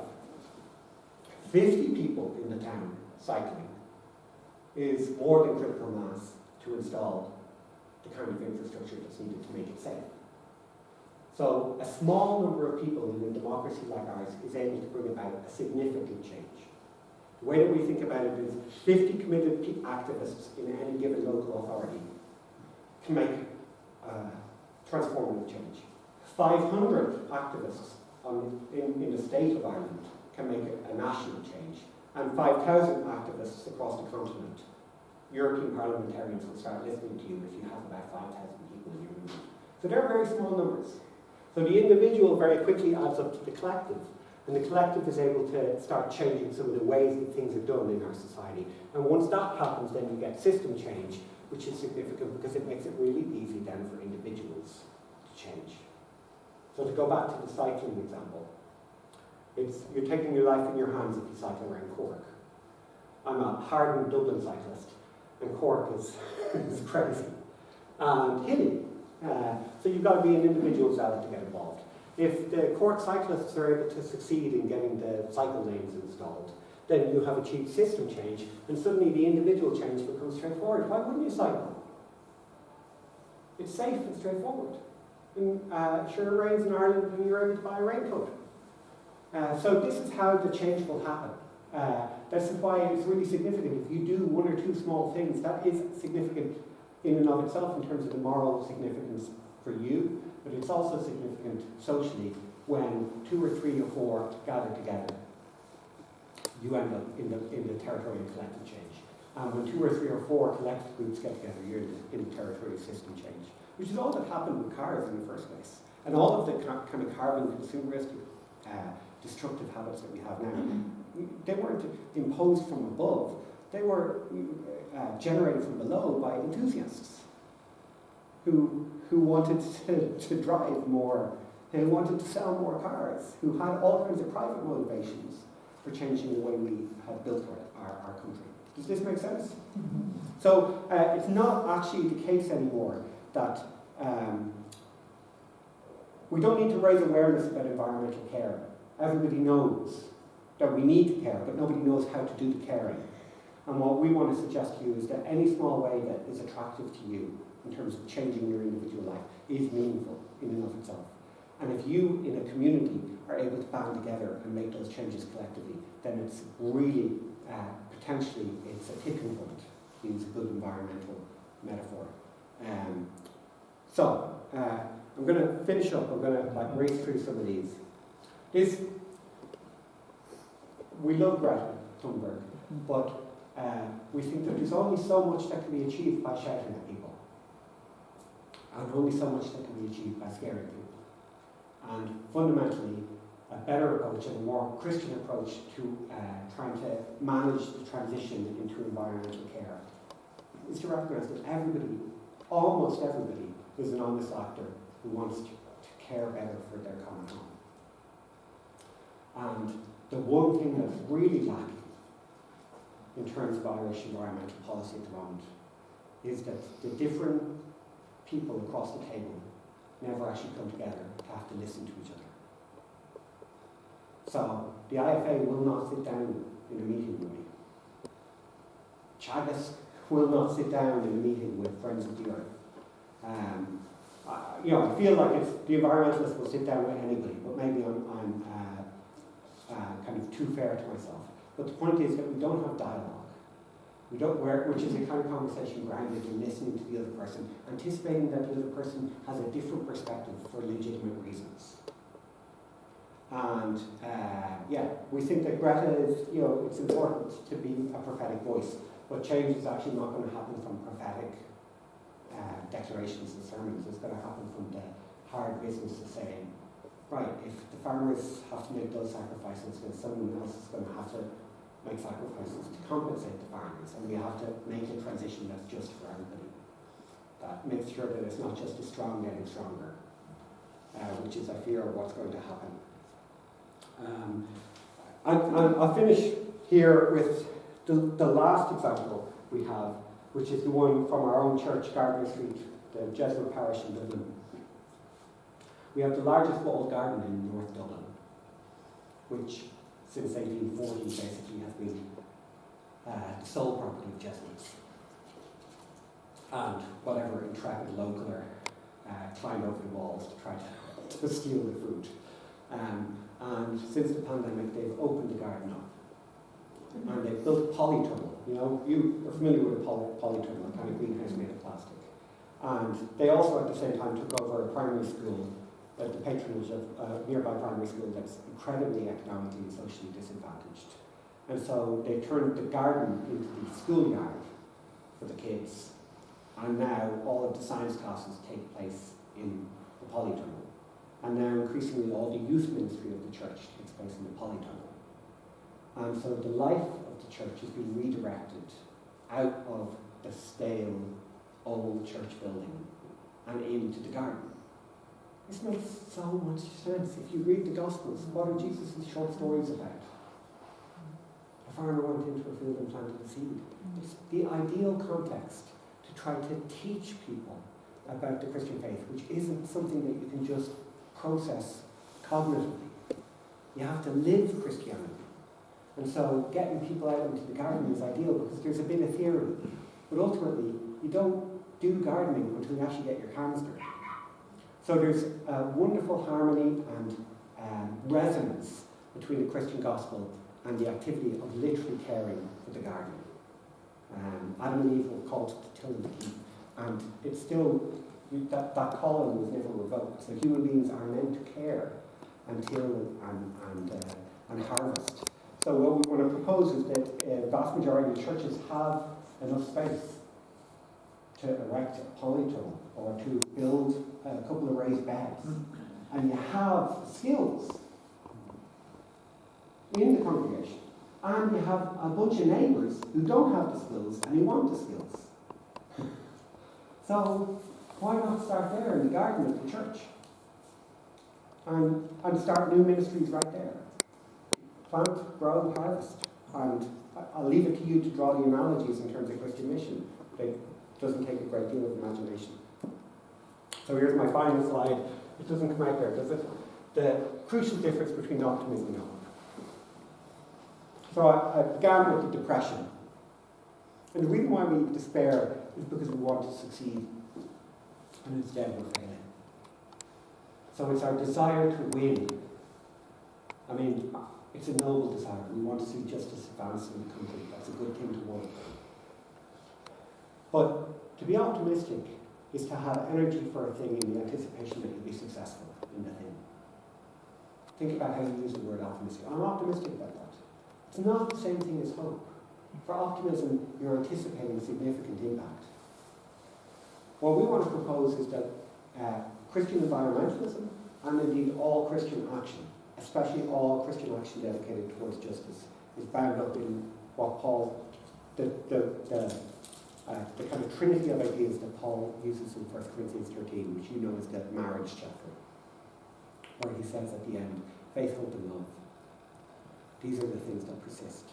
50 people in the town cycling is more than critical mass to install the kind of infrastructure that's needed to make it safe. So a small number of people in a democracy like ours is able to bring about a significant change. The way that we think about it is 50 committed activists in any given local authority can make transformative change. 500 activists in the state of Ireland can make a national change. And 5,000 activists across the continent. European parliamentarians will start listening to you if you have about 5,000 people in your movement. So they're very small numbers. So the individual very quickly adds up to the collective. And the collective is able to start changing some of the ways that things are done in our society. And once that happens, then you get system change, which is significant because it makes it really easy then for individuals to change. So to go back to the cycling example, you're taking your life in your hands if you cycle around Cork. I'm a hardened Dublin cyclist, and Cork is crazy and hilly. So you've got to be an individual zealot to get involved. If the Cork cyclists are able to succeed in getting the cycle lanes installed, then you have achieved system change, and suddenly the individual change becomes straightforward. Why wouldn't you cycle? It's safe and straightforward. And sure, it rains in Ireland and you're able to buy a raincoat. So this is how the change will happen. That's why it's really significant. If you do one or two small things, that is significant in and of itself in terms of the moral significance for you, but it's also significant socially when 2 or 3 or 4 gather together. You end up in the territorial collective change. And when 2 or 3 or 4 collective groups get together, you're in the territorial system change, which is all that happened with cars in the first place. And all of the kind of carbon consumeristic destructive habits that we have now, they weren't imposed from above. They were generated from below by enthusiasts who wanted to drive more, who wanted to sell more cars, who had all kinds of private motivations for changing the way we have built our country. Does this make sense? Mm-hmm. So it's not actually the case anymore that we don't need to raise awareness about environmental care. Everybody knows that we need to care, but nobody knows how to do the caring. And what we want to suggest to you is that any small way that is attractive to you in terms of changing your individual life is meaningful in and of itself. And if you, in a community, are able to band together and make those changes collectively, then it's really, potentially, it's a tipping point, to use a good environmental metaphor. I'm going to finish up. I'm going to race through some of these. We love Greta Thunberg, but we think that there's only so much that can be achieved by shouting at people, and only so much that can be achieved by scaring people. And fundamentally, a better approach and a more Christian approach to trying to manage the transition into environmental care is to recognise that everybody, almost everybody, is an honest actor who wants to care better for their common home. And the one thing that's really lacking in terms of Irish environmental policy at the moment is that the different people across the table never actually come together to have to listen to each other. So the IFA will not sit down in a meeting with me. Teagasc will not sit down in a meeting with Friends of the Earth. I feel like the environmentalists will sit down with anybody, but maybe I'm kind of too fair to myself. But the point is that we don't have dialogue. Which is a kind of conversation grounded in listening to the other person, anticipating that the other person has a different perspective for legitimate reasons. And we think that Greta is, it's important to be a prophetic voice, but change is actually not going to happen from prophetic declarations and sermons. It's going to happen from the hard business of saying, right, if the farmers have to make those sacrifices, then someone else is going to have to make sacrifices to compensate the farmers, and we have to make a transition that's just for everybody. That makes sure that it's not just the strong getting stronger, which is, I fear, what's going to happen. I'll finish here with the last example we have, which is the one from our own church, Gardner Street, the Jesuit parish in Dublin. We have the largest walled garden in North Dublin, which since 1840 basically has been the sole property of Jesuits. And whatever intrepid localer climbed over the walls to try to steal the fruit. And since the pandemic, they've opened the garden up. And they've built a polytunnel. You know, you are familiar with a polytunnel, a kind of greenhouse made of plastic. And they also, at the same time, took over a primary school, the patronage of a nearby primary school that's incredibly economically and socially disadvantaged. And so they turned the garden into the schoolyard for the kids. And now all of the science classes take place in the polytunnel. And now increasingly all the youth ministry of the church takes place in the polytunnel. And so the life of the church is being redirected out of the stale old church building and into the garden. This makes so much sense. If you read the Gospels, what are Jesus' short stories about? A farmer went into a field and planted a seed. It's the ideal context to try to teach people about the Christian faith, which isn't something that you can just process cognitively. You have to live Christianity. And so getting people out into the garden is ideal because there's a bit of theory. But ultimately, you don't do gardening until you actually get your hands dirty. So there's a wonderful harmony and resonance between the Christian gospel and the activity of literally caring for the garden. Adam and Eve were called to till and to keep, and it's still, that calling was never revoked. So human beings are meant to care and till and harvest. So what we want to propose is that a vast majority of churches have enough space to erect a polytunnel or to build a couple of raised beds. And you have skills in the congregation. And you have a bunch of neighbours who don't have the skills and who want the skills. So why not start there in the garden of the church? And start new ministries right there. Plant, grow, harvest. And I'll leave it to you to draw the analogies in terms of Christian mission. It doesn't take a great deal of imagination. So here's my final slide. It doesn't come out there, does it? The crucial difference between optimism and hope. So I began with the depression. And the reason why we despair is because we want to succeed. And instead we're failing. So it's our desire to win. I mean, it's a noble desire. We want to see justice advance in the country. That's a good thing to want. But to be optimistic is to have energy for a thing in the anticipation that you'll be successful in the thing. Think about how you use the word optimistic. I'm optimistic about that. It's not the same thing as hope. For optimism, you're anticipating significant impact. What we want to propose is that Christian environmentalism, and indeed all Christian action, especially all Christian action dedicated towards justice, is bound up in what Paul, the kind of trinity of ideas that Paul uses in 1 Corinthians 13, which you know as the marriage chapter, where he says at the end, faith, hope, and love. These are the things that persist.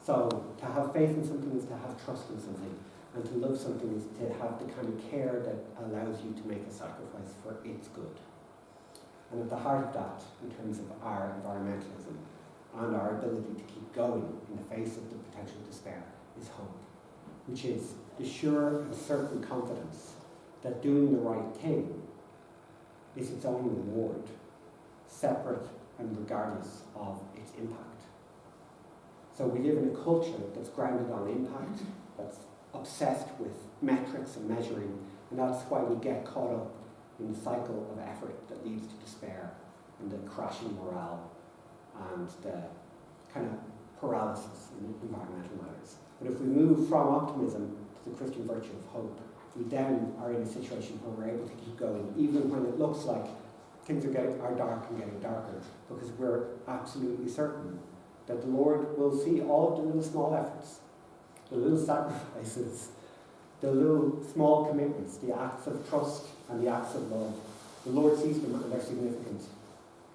So to have faith in something is to have trust in something, and to love something is to have the kind of care that allows you to make a sacrifice for its good. And at the heart of that, in terms of our environmentalism and our ability to keep going in the face of the potential despair, is hope, which is the sure and certain confidence that doing the right thing is its own reward, separate and regardless of its impact. So we live in a culture that's grounded on impact, that's obsessed with metrics and measuring, and that's why we get caught up in the cycle of effort that leads to despair and the crashing morale and the kind of paralysis in environmental matters. But if we move from optimism to the Christian virtue of hope, we then are in a situation where we're able to keep going, even when it looks like things are dark and getting darker, because we're absolutely certain that the Lord will see all of the little small efforts, the little sacrifices, the little small commitments, the acts of trust and the acts of love. The Lord sees them and they're significant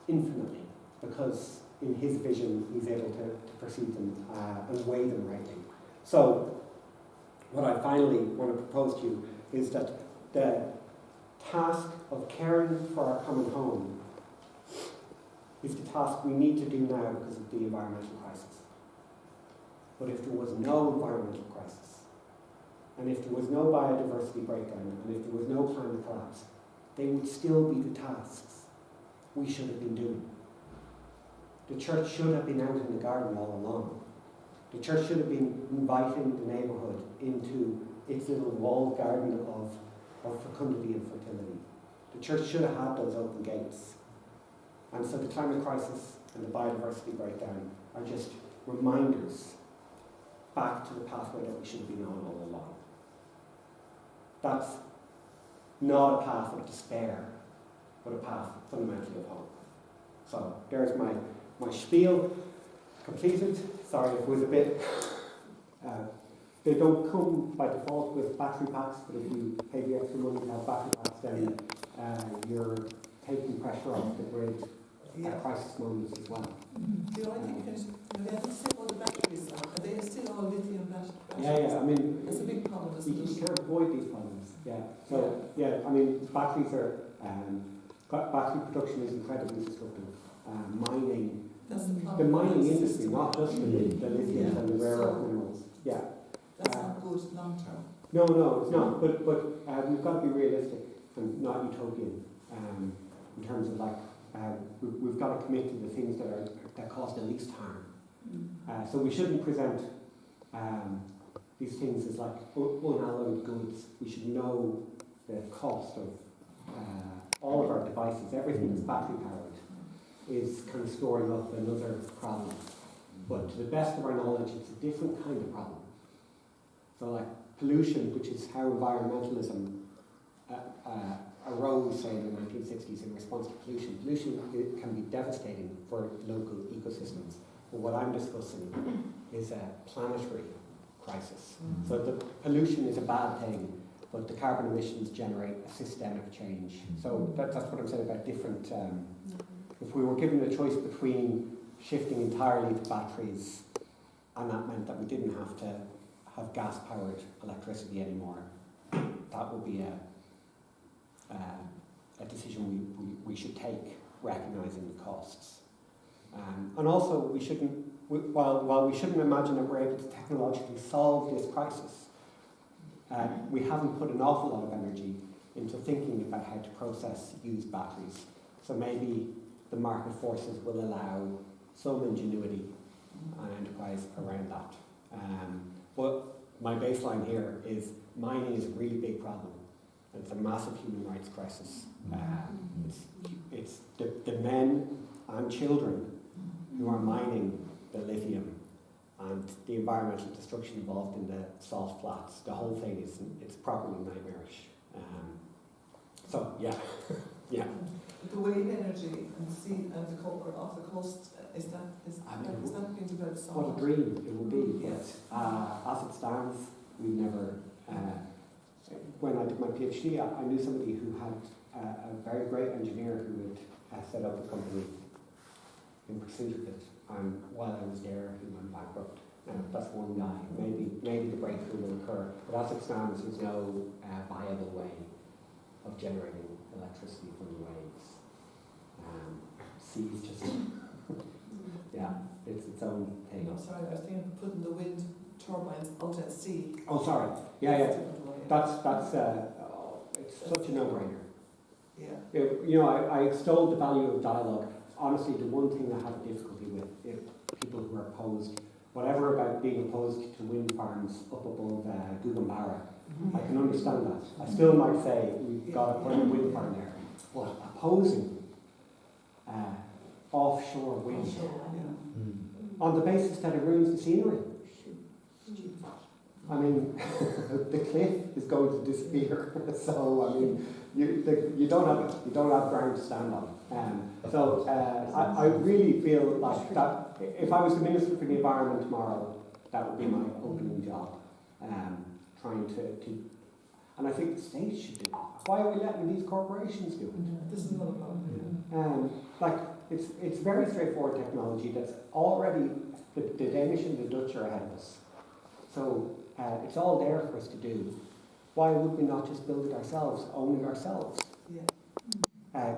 infinitely, because in his vision he's able to perceive them and weigh them rightly. So what I finally want to propose to you is that the task of caring for our common home is the task we need to do now because of the environmental crisis. But if there was no environmental crisis, and if there was no biodiversity breakdown, and if there was no climate collapse, they would still be the tasks we should have been doing. The church should have been out in the garden all along. The church should have been inviting the neighbourhood into its little walled garden of fecundity and fertility. The church should have had those open gates. And so the climate crisis and the biodiversity breakdown are just reminders back to the pathway that we should have been on all along. That's not a path of despair, but a path fundamentally of hope. So there's my spiel completed. Sorry if it was a bit... they don't come by default with battery packs, but if you pay the extra money to have battery packs, then you're taking pressure off the grid at crisis moments as well. The only thing you can say about the batteries, are they still all lithium batteries? Yeah, I mean... It's a big problem, isn't it? You can't avoid these problems, So, I mean, batteries are... battery production is incredibly disruptive. Mining... That's the problem. The mining industry, not just the lithium and the rare earth minerals. That's not good long term. No, it's not. But we've got to be realistic and not utopian in terms of we've got to commit to the things that cause the least harm. So we shouldn't present these things as unalloyed goods. We should know the cost of all of our devices, everything that's battery powered, is kind of storing up another problem. But to the best of our knowledge, it's a different kind of problem. So pollution, which is how environmentalism arose, say, in the 1960s in response to pollution. Pollution can be devastating for local ecosystems. But what I'm discussing is a planetary crisis. So the pollution is a bad thing, but the carbon emissions generate a systemic change. So that's what I'm saying about different... if we were given a choice between shifting entirely to batteries, and that meant that we didn't have to have gas-powered electricity anymore, that would be a decision we should take, recognising the costs. And also, while we shouldn't imagine that we're able to technologically solve this crisis, we haven't put an awful lot of energy into thinking about how to process used batteries. So maybe the market forces will allow some ingenuity and enterprise around that. But my baseline here is mining is a really big problem. It's a massive human rights crisis. It's the men and children who are mining the lithium and the environmental destruction involved in the salt flats. The whole thing it's properly nightmarish. The wind energy and the sea and the cover off the coast, is that going to develop so what a dream it will be. Yes. As it stands, we've never... when I did my PhD, I knew somebody who had a very great engineer who had set up a company in pursuit of it. And while I was there, he went bankrupt. That's one guy. Maybe the breakthrough will occur. But as it stands, there's no viable way of generating electricity from the waves. Seas just... it's its own thing. No, sorry, I was thinking of putting the wind turbines out at sea. Oh, sorry. That's it's such a no-brainer. I extol the value of dialogue. Honestly, the one thing I have difficulty with is people who are opposed, whatever about being opposed to wind farms up above Guggenbarra. I can understand that. I still might say we've got to put a wind farm there, but opposing offshore wind on the basis that it ruins the scenery. I mean, the cliff is going to disappear. So I mean, you don't have ground to stand on. I really feel like that. If I was the Minister for the Environment tomorrow, that would be my opening job. Trying to, and I think the state should do it. Why are we letting these corporations do it? This is another problem. It's very straightforward technology that's already the Danish and the Dutch are ahead of us. So it's all there for us to do. Why would we not just build it ourselves, own it ourselves?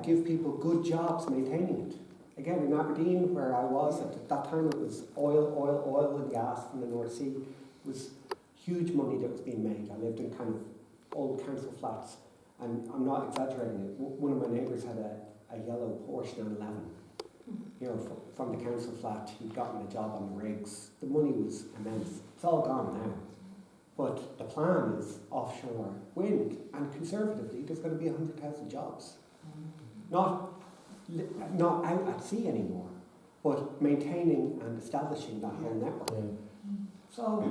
Give people good jobs maintaining it. again, in Aberdeen, where I was at that time, it was oil and gas from the North Sea. It was huge money that was being made. I lived in kind of old council flats, and I'm not exaggerating it. One of my neighbours had a yellow Porsche 911. You know, from the council flat, he'd gotten a job on the rigs. The money was immense. It's all gone now. But the plan is offshore wind, and conservatively, there's going to be 100,000 jobs. Not out at sea anymore, but maintaining and establishing that whole network. So,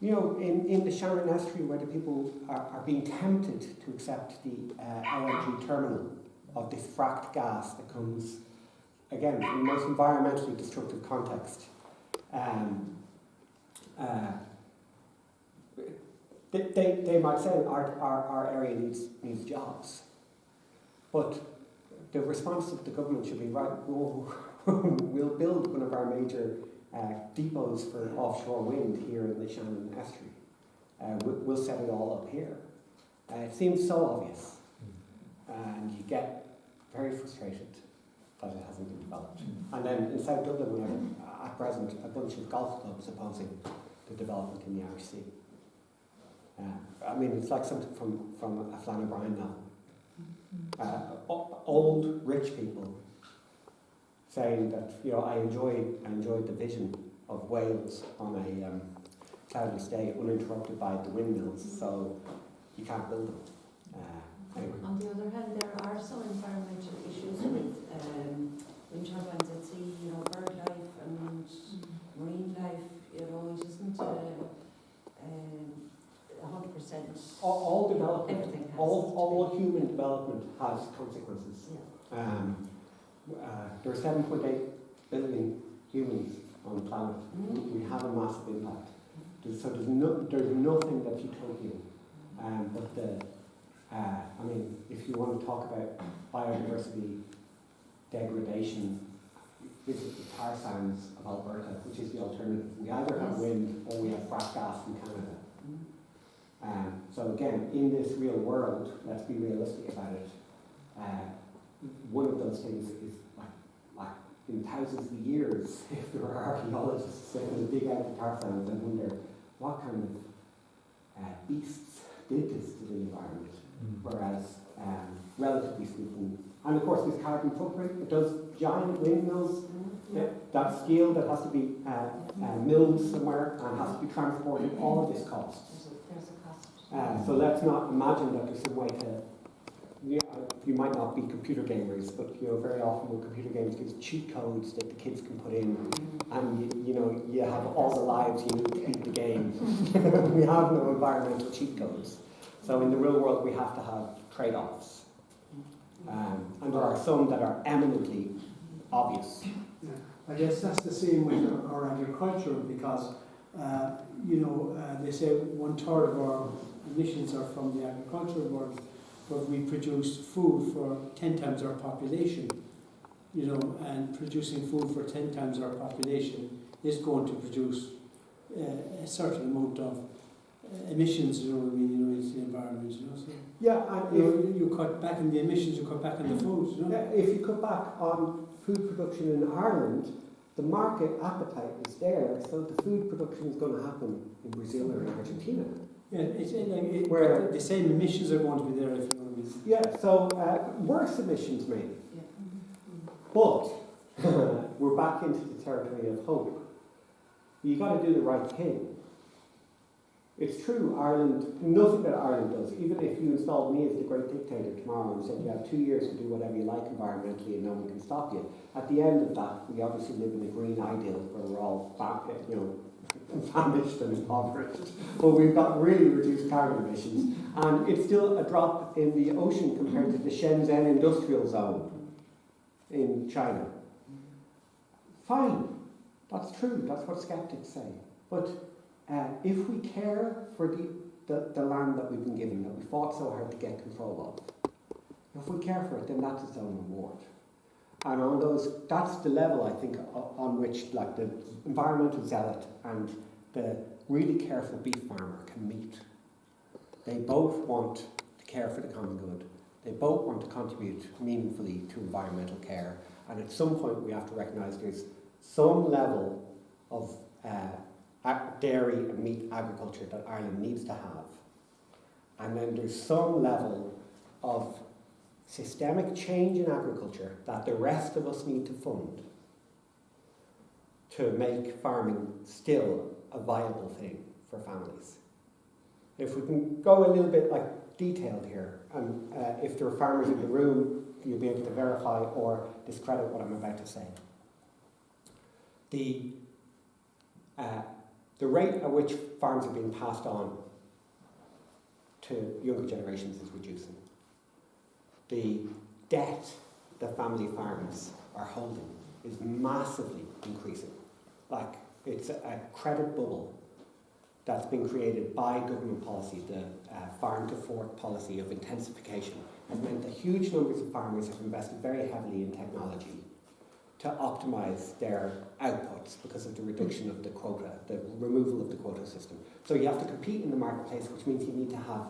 you know, in the Shannon Estuary, where the people are being tempted to accept the LNG terminal of this fracked gas that comes, again, from the most environmentally destructive context, they might say our area needs jobs, but the response of the government should be, right, we'll build one of our major depots for offshore wind here in the Shannon Estuary. We'll set it all up here. It seems so obvious, and you get very frustrated that it hasn't been developed. And then in South Dublin, we have at present a bunch of golf clubs opposing the development in the Irish Sea. I mean, it's like something from a Flann O'Brien novel. Old rich people saying that, you know, I enjoyed the vision of Wales on a cloudless day, uninterrupted by the windmills, so you can't build them. Anyway. On the other hand, there are some environmental issues with wind turbines at sea, you know, bird life and marine life, you know, it isn't 100%. All development, Everything has all human development has consequences. Yeah. There are 7.8 billion humans on the planet. We have a massive impact. So there's nothing that's utopian. But I mean, if you want to talk about biodiversity degradation, visit the tar sands of Alberta, which is the alternative. We either have wind or we have frack gas from Canada. So again, in this real world, let's be realistic about it. One of those things is like in thousands of years, if there were archaeologists that would dig out the tar sands and wonder what kind of beasts did this to the environment. Whereas, relatively speaking, and of course this carbon footprint, it does giant windmills, that scale that has to be milled somewhere and has to be transported, all of this costs. There's a cost. So let's not imagine that there's some way to, you might not be computer gamers, but you know, very often with computer games gives cheat codes that the kids can put in, and you have all the lives you need to beat the game. We have no environmental cheat codes. So in the real world we have to have trade-offs. And there are some that are eminently obvious. Yeah. I guess that's the same with our agriculture, because they say 1/3 of our emissions are from the agricultural world, but we produce food for 10 times our population, and producing food for 10 times our population is going to produce a certain amount of emissions, into the environment, So, Yeah, and you cut back on the emissions, you cut back on the food, if you cut back on food production in Ireland, the market appetite is there, so the food production is going to happen in Brazil or in Argentina. Yeah, Where the same emissions are going to be there, if you know what I mean. Yeah, so worse emissions maybe. But we're back into the territory of hope. You got to do the right thing. It's true, Ireland, nothing that Ireland does, even if you installed me as the great dictator tomorrow and said you have 2 years to do whatever you like environmentally and no one can stop you, at the end of that, we obviously live in a green ideal where we're all famished and impoverished, but we've got really reduced carbon emissions, and it's still a drop in the ocean compared to the Shenzhen industrial zone in China. Fine, that's true, that's what skeptics say, but if we care for the land that we've been given, that we fought so hard to get control of, if we care for it, then that's its own reward. And on that's the level, I think, on which like the environmental zealot and the really careful beef farmer can meet. They both want to care for the common good. They both want to contribute meaningfully to environmental care, And at some point we have to recognise there's some level of dairy and meat agriculture that Ireland needs to have. And then there's some level of systemic change in agriculture that the rest of us need to fund to make farming still a viable thing for families. If we can go a little bit detailed here, and if there are farmers in the room, you'll be able to verify or discredit what I'm about to say. The rate at which farms are being passed on to younger generations is reducing. The debt that family farms are holding is massively increasing. It's a credit bubble that's been created by government policy. The farm to fork policy of intensification has meant that huge numbers of farmers have invested very heavily in technology to optimise their outputs because of the reduction of the quota, the removal of the quota system. So you have to compete in the marketplace, which means you need to have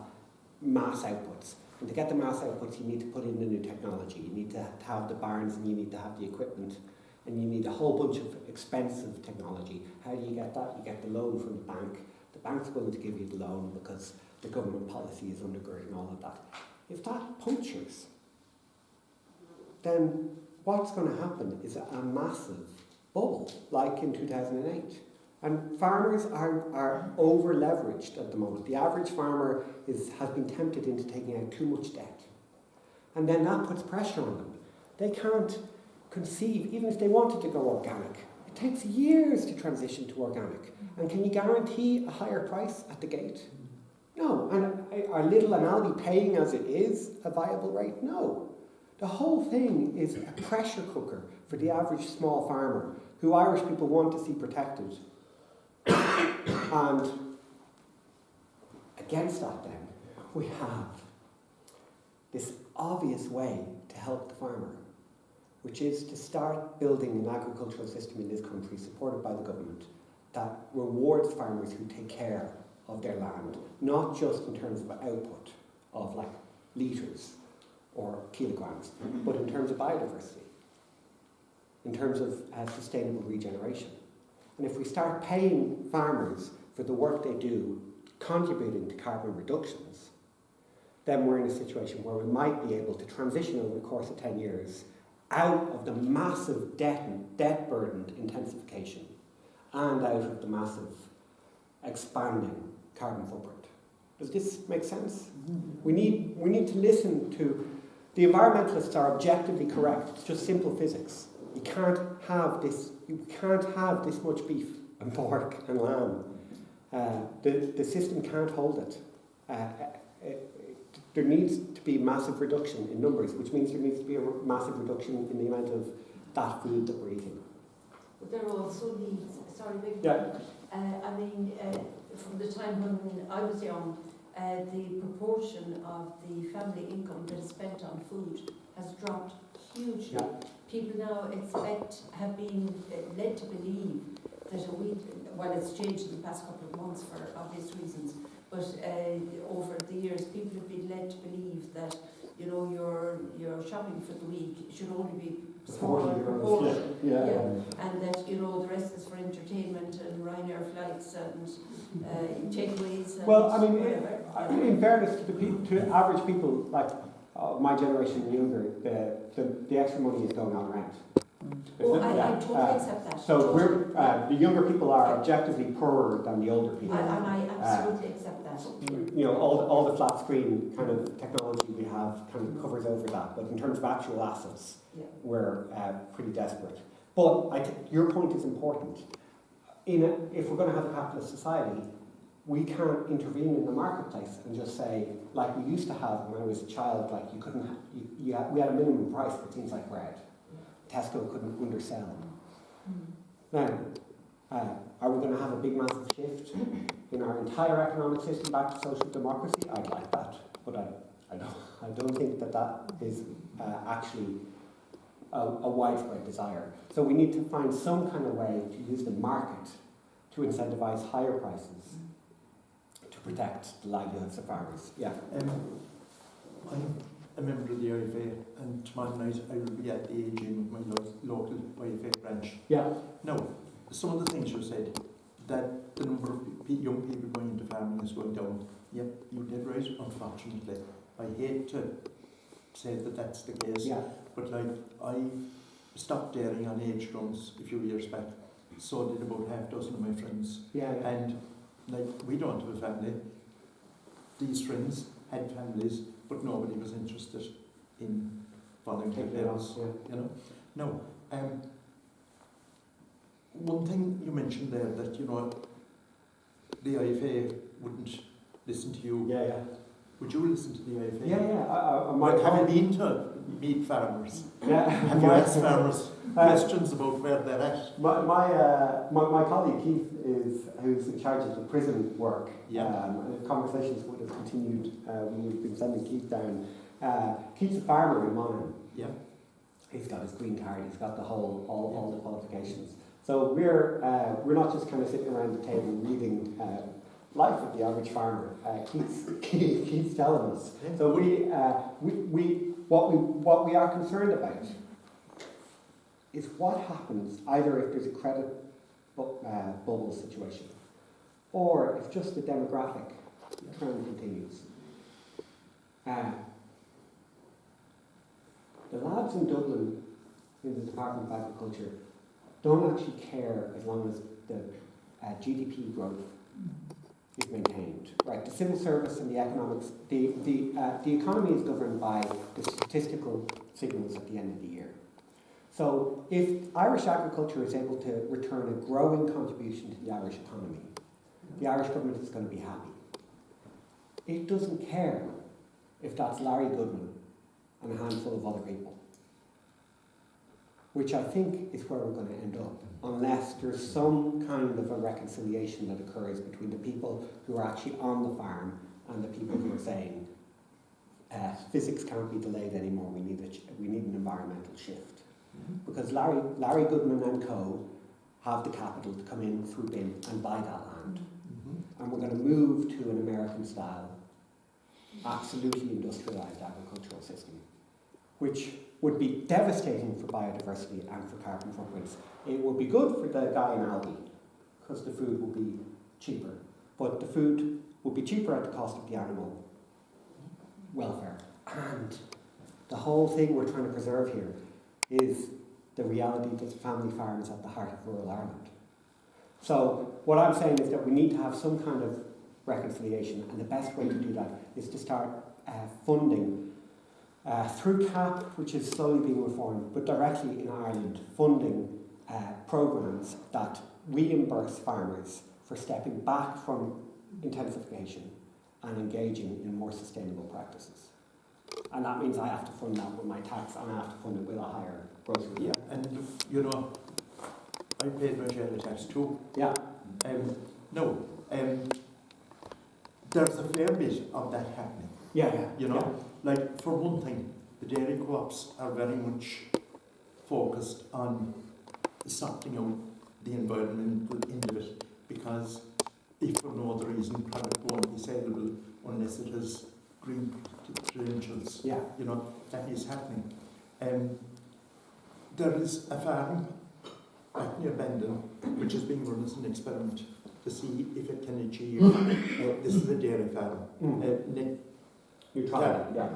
mass outputs. And to get the mass outputs, you need to put in the new technology. You need to have the barns, and you need to have the equipment, and you need a whole bunch of expensive technology. How do you get that? You get the loan from the bank. The bank's willing to give you the loan because the government policy is undergirding all of that. If that punctures, then what's going to happen is a massive bubble, like in 2008. And farmers are over-leveraged at the moment. The average farmer has been tempted into taking out too much debt. And then that puts pressure on them. They can't conceive, even if they wanted to go organic, it takes years to transition to organic. And can you guarantee a higher price at the gate? No. And are Lidl and Aldi paying as it is a viable rate? No. The whole thing is a pressure cooker for the average small farmer, who Irish people want to see protected. And against that then, we have this obvious way to help the farmer, which is to start building an agricultural system in this country supported by the government that rewards farmers who take care of their land, not just in terms of output of litres or kilograms, but in terms of biodiversity, in terms of sustainable regeneration. And if we start paying farmers for the work they do, contributing to carbon reductions, then we're in a situation where we might be able to transition over the course of 10 years out of the massive debt-burdened intensification and out of the massive expanding carbon footprint. Does this make sense? We need to listen to... The environmentalists are objectively correct. It's just simple physics. You can't have this much beef and pork and lamb. The system can't hold it. There needs to be massive reduction in numbers, which means there needs to be a massive reduction in the amount of that food that we're eating. But there also needs, from the time when I was young, the proportion of the family income that is spent on food has dropped hugely. Yeah. People now have been led to believe that it's changed in the past couple of months for obvious reasons, but over the years people have been led to believe that your shopping for the week should only be smaller proportion. And that the rest is for entertainment and Ryanair flights and takeaways. Well, I mean, in fairness to average people like my generation and younger, the extra money is going on rent. I totally accept that. So the younger people are objectively poorer than the older people. And I absolutely accept that. All the flat screen kind of technology we have kind of covers over that. But in terms of actual assets, we're pretty desperate. But I think your point is important. If we're going to have a capitalist society, we can't intervene in the marketplace and just say, like we used to have when I was a child, like we had a minimum price for things like bread. Tesco couldn't undersell. Now, are we going to have a big massive shift in our entire economic system back to social democracy? I'd like that, but I don't think that is actually a widespread desire. So we need to find some kind of way to use the market to incentivize higher prices to protect the livelihoods of farmers. Yeah. a member of the IFA, and tomorrow night I will be at the AGM of my local IFA branch. Yeah. Now, some of the things you said, that the number of young people going into farming is going down. Yep, you did right, unfortunately. I hate to say that that's the case, Yeah. but like, I stopped dairying on age grounds a few years back. So did about half a dozen of my friends. Yeah. And like, we don't have a family. These friends had families, but nobody was interested in volunteer Take it off, parents. yeah. You know. No. One thing you mentioned there that the IFA wouldn't listen to you. Yeah, yeah. Would you listen to the IFA? Yeah, yeah. My Like, have colleague- you been to meet farmers? Yeah. Have you asked farmers questions about where they're at? My colleague Keith who's in charge of the prison work. Yeah. And conversations would have continued when we've been sending Keith down. Keith's a farmer in Monaghan. Yeah. He's got his green card. He's got all the qualifications. So we're not just kind of sitting around the table reading life of the average farmer. Keith's telling us. Yeah. So what we are concerned about is what happens either if there's a credit bubble situation, or if just the demographic trend continues. The lads in Dublin, in the Department of Agriculture, don't actually care as long as the GDP growth is maintained. Right, the civil service and the economics, the economy is governed by the statistical signals at the end of the year. So if Irish agriculture is able to return a growing contribution to the Irish economy, the Irish government is going to be happy. It doesn't care if that's Larry Goodman and a handful of other people, which I think is where we're going to end up, unless there's some kind of a reconciliation that occurs between the people who are actually on the farm and the people who are saying physics can't be delayed anymore, we need an environmental shift. Because Larry Goodman and co have the capital to come in through BIM and buy that land. And we're going to move to an American style, absolutely industrialised agricultural system, which would be devastating for biodiversity and for carbon footprints. It would be good for the guy in Aldi, because the food will be cheaper. But the food will be cheaper at the cost of the animal welfare. And the whole thing we're trying to preserve here is the reality that the family farm is at the heart of rural Ireland. So what I'm saying is that we need to have some kind of reconciliation, and the best way to do that is to start funding through CAP, which is slowly being reformed, but directly in Ireland, funding programmes that reimburse farmers for stepping back from intensification and engaging in more sustainable practices. And that means I have to fund that with my tax, and I have to fund it with a higher grocery. Yeah, and I paid my share of tax too. Yeah. There's a fair bit of that happening. Yeah. Like, for one thing, the dairy co-ops are very much focused on sorting out the environmental end of it, because if for no other reason, product won't be saleable unless it has green credentials. Yeah. That is happening. There is a farm back near Bandon which is being run as an experiment to see if it can achieve, this is a dairy farm, net Neutrality, yeah.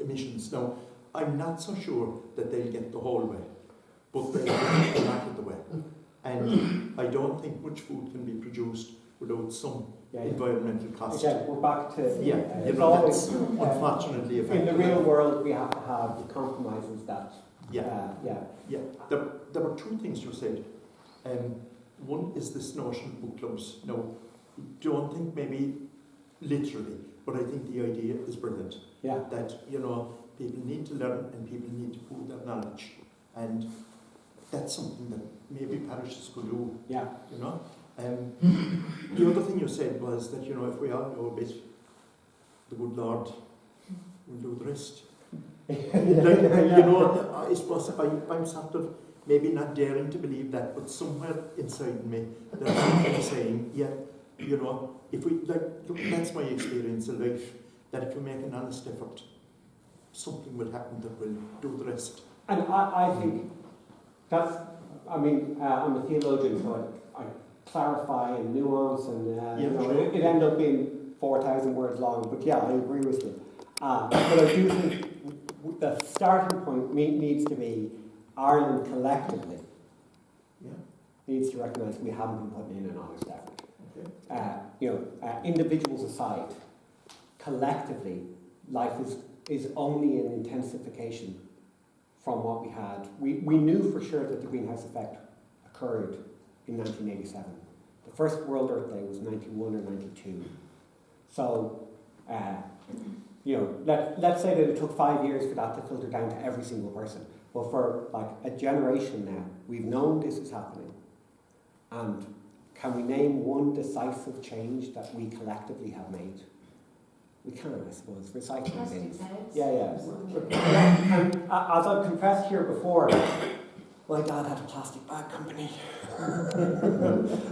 emissions. Now, I'm not so sure that they'll get the whole way, but they'll get a lot of the way. And I don't think much food can be produced without some environmental cost. Again, we're back to That's always, unfortunately a fact. in the real world we have to have compromises that. There were two things you said. One is this notion of book clubs. Now, I don't think maybe literally, but I think the idea is brilliant. Yeah. That people need to learn and people need to pool their knowledge, and that's something that maybe parishes could do. Yeah. The other thing you said was that if we all know a bit, the good Lord will do the rest. I suppose I'm sort of maybe not daring to believe that, but somewhere inside me there's something saying, if we that's my experience in life, that if you make an honest effort, something will happen that will do the rest. And I think that's, I mean, I'm a theologian, so I clarify and nuance, and you know, sure. it ended up being 4,000 words long, but yeah, I agree with you. But I do think the starting point needs to be Ireland collectively Yeah. needs to recognise we haven't been putting in an honest effort. Okay. You know, individuals aside, collectively, life is only an intensification from what we had. We knew for sure that the greenhouse effect occurred in 1987. The first World Earth Day was 91 or 92. So, you know, let's say that it took 5 years for that to filter down to every single person. But for like a generation now, we've known this is happening. And can we name one decisive change that we collectively have made? We can, I suppose. Recycling Plastic bins. bags. Yeah. And as I've confessed here before, my dad had a plastic bag company.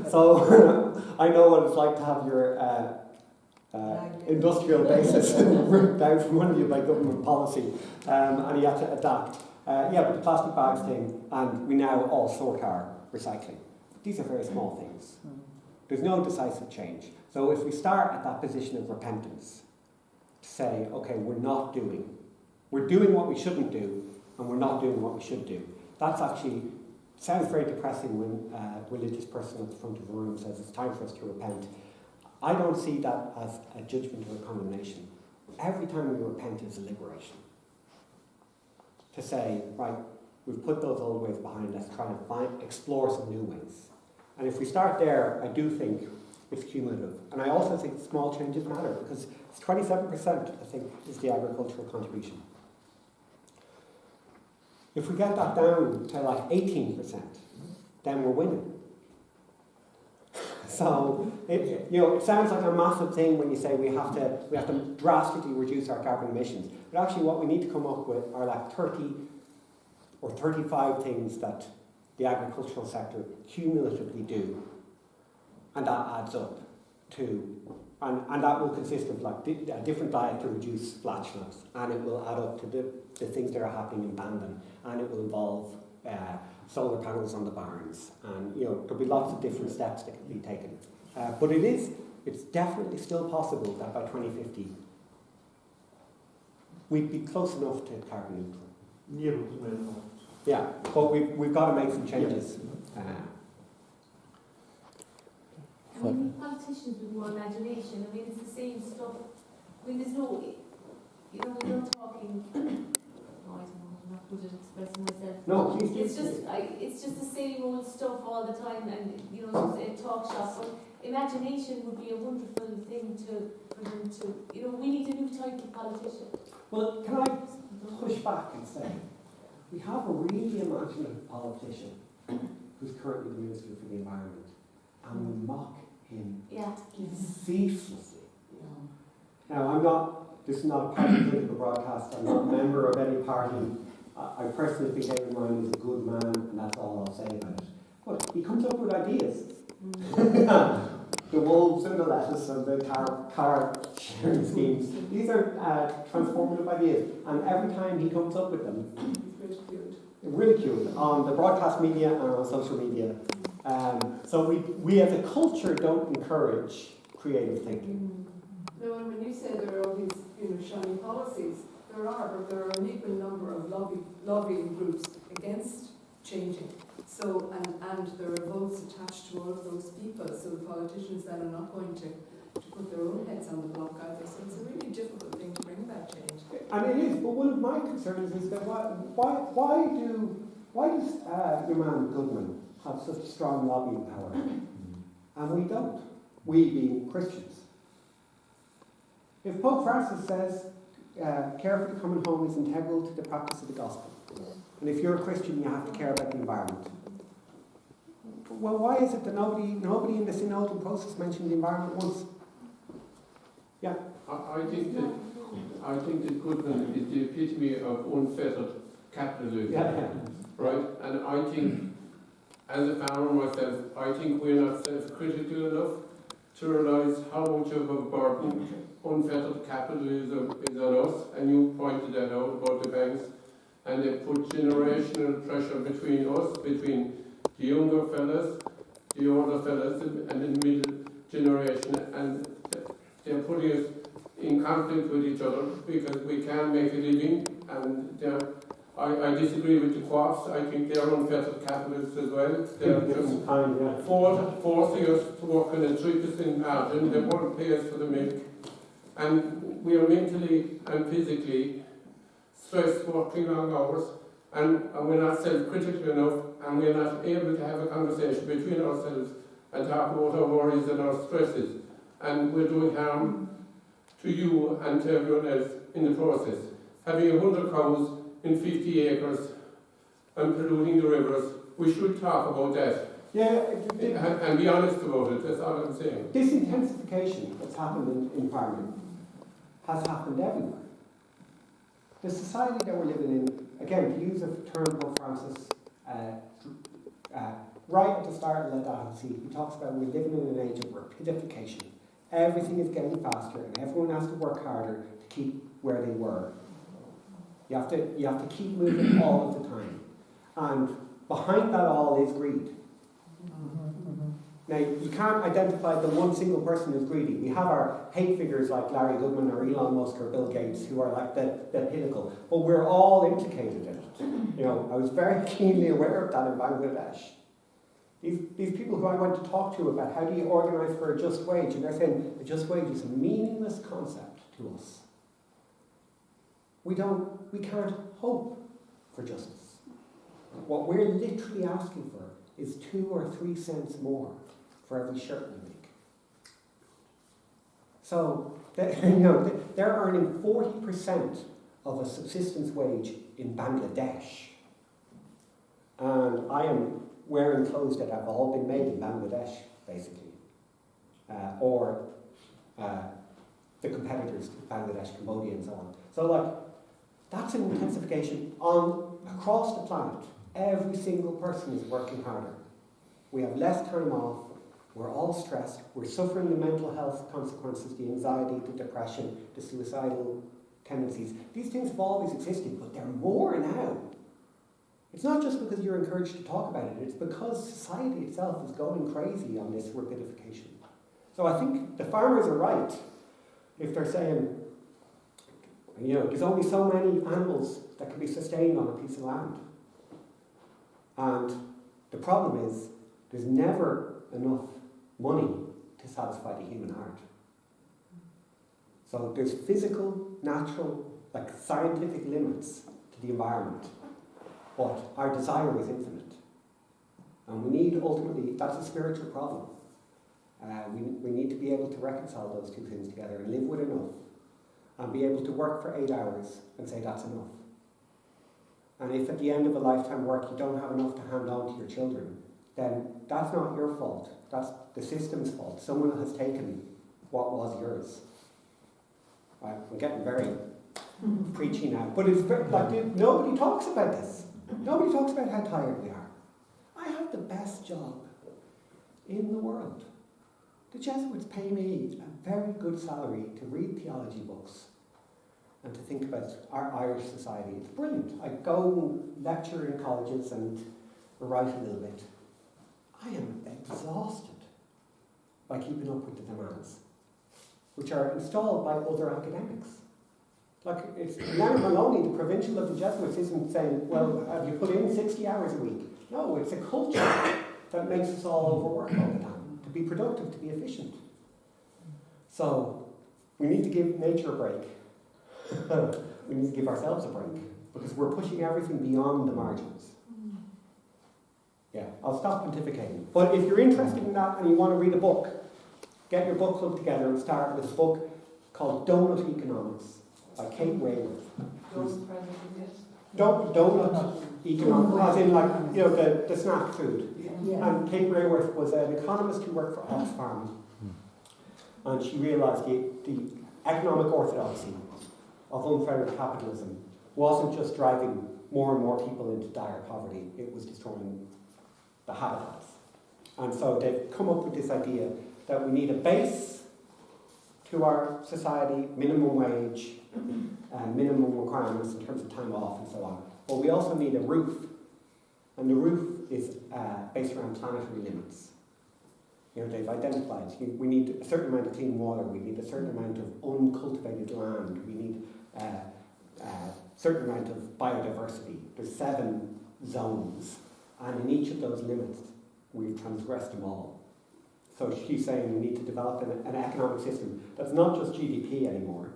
So I know what it's like to have your industrial basis ripped out from under you by government policy, and you have to adapt. Yeah, but the plastic bags thing, and we now all sort our recycling. These are very small things. There's no decisive change. So if we start at that position of repentance, say, okay, we're doing what we shouldn't do, and we're not doing what we should do. That's actually, sounds very depressing when a religious person at the front of the room says it's time for us to repent. I don't see that as a judgment or a condemnation. Every time we repent is a liberation. To say, right, we've put those old ways behind, let's try and explore some new ways. And if we start there, I do think it's cumulative. And I also think small changes matter, because it's 27%, I think, is the agricultural contribution. If we get that down to like 18%, then we're winning. So, it sounds like a massive thing when you say we have to drastically reduce our carbon emissions. But actually what we need to come up with are like 30 or 35 things that the agricultural sector cumulatively do. And that adds up to, and that will consist of like a different diet to reduce flatulence, and it will add up to the things that are happening in Bandon, and it will involve solar panels on the barns, and there'll be lots of different steps that can be taken. But it's definitely still possible that by 2050 we'd be close enough to carbon neutral. Yeah, but we've got to make some changes. We need politicians with more imagination. I mean, it's the same stuff. I mean, there's no, we're not talking. I don't know, I'm not good at expressing myself. No, please. It's just the same old stuff all the time, and a talk shop. But imagination would be a wonderful thing for them to. We need a new type of politician. Well, can I push back and say we have a really imaginative politician who's currently the Minister for the Environment, and we mock him ceaselessly. Now, this is not a party political broadcast, I'm not a member of any party. I personally think David Ryan is a good man, and that's all I'll say about it. But he comes up with ideas. The wolves and the lettuce and the car sharing schemes. These are transformative ideas, and every time he comes up with them, ridiculed on the broadcast media and on social media. So we as a culture don't encourage creative thinking. No, and when you say there are all these, shiny policies, there are, but there are an equal number of lobbying groups against changing. So, and there are votes attached to all of those people, so the politicians then are not going to put their own heads on the block either. So it's a really difficult thing to bring about change. And it is, but one of my concerns is that why does your man Goodman have such strong lobbying power, and we don't? We being Christians. If Pope Francis says care for the common home is integral to the practice of the gospel, and if you're a Christian, you have to care about the environment. Well, why is it that nobody in the synodal process mentioned the environment once? Yeah. I think that Goodman is the epitome of unfettered capitalism. Yeah. Right? And I think, as a farmer myself, I think we're not self-critical enough to realise how much of a burden unfettered capital is on us, and you pointed that out about the banks, and they put generational pressure between us, between the younger fellas, the older fellas, and the middle generation, and they're putting us in conflict with each other because we can't make a living, and I disagree with the co-ops. I think they're unfettered capitalists as well. They're just forcing us to work on a 3% margin. They won't pay us for the milk. And we are mentally and physically stressed working long hours, and we're not self-critical enough, and we're not able to have a conversation between ourselves and talk about our worries and our stresses. And we're doing harm to you and to everyone else in the process. Having 100 cows in 50 acres and polluting the rivers, we should talk about that. Yeah, And be honest about it, that's all I'm saying. this intensification that's happened in farming has happened everywhere. The society that we're living in, again, to use a term Pope Francis, right at the start of Laudato Si, he talks about we're living in an age of rapidification. Everything is getting faster and everyone has to work harder to keep where they were. You have to keep moving all of the time. And behind that all is greed. Now, you can't identify the one single person who's greedy. We have our hate figures like Larry Goodman or Elon Musk or Bill Gates who are like the pinnacle. But we're all implicated in it. You know, I was very keenly aware of that in Bangladesh. These people who I went to talk to about how do you organise for a just wage, and they're saying a just wage is a meaningless concept to us. We can't hope for justice. What we're literally asking for is 2 or 3 cents more for every shirt we make. So, they're earning 40% of a subsistence wage in Bangladesh. And I am wearing clothes that have all been made in Bangladesh, basically. Or the competitors, Bangladesh, Cambodia, and so on. So, that's an intensification across the planet. Every single person is working harder. We have less time off. We're all stressed. We're suffering the mental health consequences, the anxiety, the depression, the suicidal tendencies. These things have always existed, but they're more now. It's not just because you're encouraged to talk about it. It's because society itself is going crazy on this rapidification. So I think the farmers are right if they're saying, there's only so many animals that can be sustained on a piece of land. And the problem is, there's never enough money to satisfy the human heart. So there's physical, natural, scientific limits to the environment. But our desire is infinite. And we need, ultimately, that's a spiritual problem. We need to be able to reconcile those two things together and live with enough. And be able to work for 8 hours and say that's enough. And if at the end of a lifetime work you don't have enough to hand on to your children, then that's not your fault. That's the system's fault. Someone has taken what was yours. I'm getting very preachy now. But it's nobody talks about this. Nobody talks about how tired we are. I have the best job in the world. The Jesuits pay me a very good salary to read theology books and to think about our Irish society. It's brilliant. I go lecture in colleges and write a little bit. I am exhausted by keeping up with the demands, which are installed by other academics. It's Leonard Maloney, the provincial of the Jesuits, isn't saying, well, have you put in 60 hours a week? No, it's a culture that makes us all overwork all the time, to be productive, to be efficient. So, we need to give nature a break. We need to give ourselves a break, because we're pushing everything beyond the margins. Yeah, I'll stop pontificating. But if you're interested in that and you want to read a book, get your book club together and start with a book called Donut Economics by Kate Rayworth. Donut Economics, as in the snack food. Yeah. And Kate Rayworth was an economist who worked for Oxfam. And she realised the economic orthodoxy of unfettered capitalism wasn't just driving more and more people into dire poverty, it was destroying the habitats. And so they've come up with this idea that we need a base to our society, minimum wage, minimum requirements in terms of time off and so on. But we also need a roof, and the roof is based around planetary limits. You know, they've identified we need a certain amount of clean water, we need a certain amount of uncultivated land, we need a certain amount of biodiversity. There's 7 zones, and in each of those limits, we've transgressed them all. So she's saying we need to develop an economic system that's not just GDP anymore,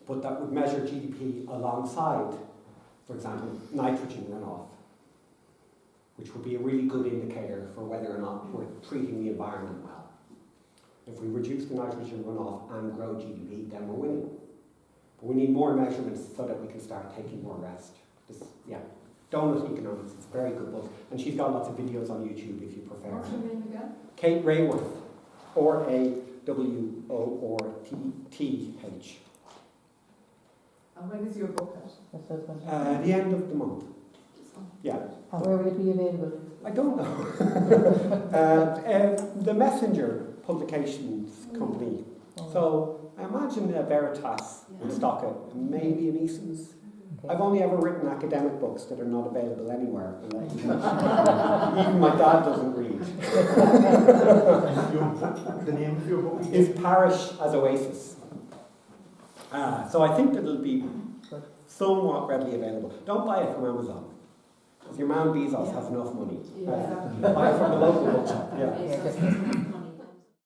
but that would measure GDP alongside, for example, nitrogen runoff, which would be a really good indicator for whether or not we're treating the environment well. If we reduce the nitrogen runoff and grow GDP, then we're winning. But we need more measurements so that we can start taking more rest. Donut Economics, it's a very good book. And she's got lots of videos on YouTube if you prefer. What's her name again? Kate Raworth, R-A-W-O-R-T-H. And when is your book out? The end of the month. Yeah. And where will it be available? I don't know. The Messenger Publications Company. So I imagine Veritas would stock it, maybe in Eason's. Okay. I've only ever written academic books that are not available anywhere. Even my dad doesn't read. The name of your book Is Parish as Oasis. So I think that it'll be somewhat readily available. Don't buy it from Amazon, because your man Bezos has enough money. Yeah. Buy it from the local bookshop. Yeah. Yeah.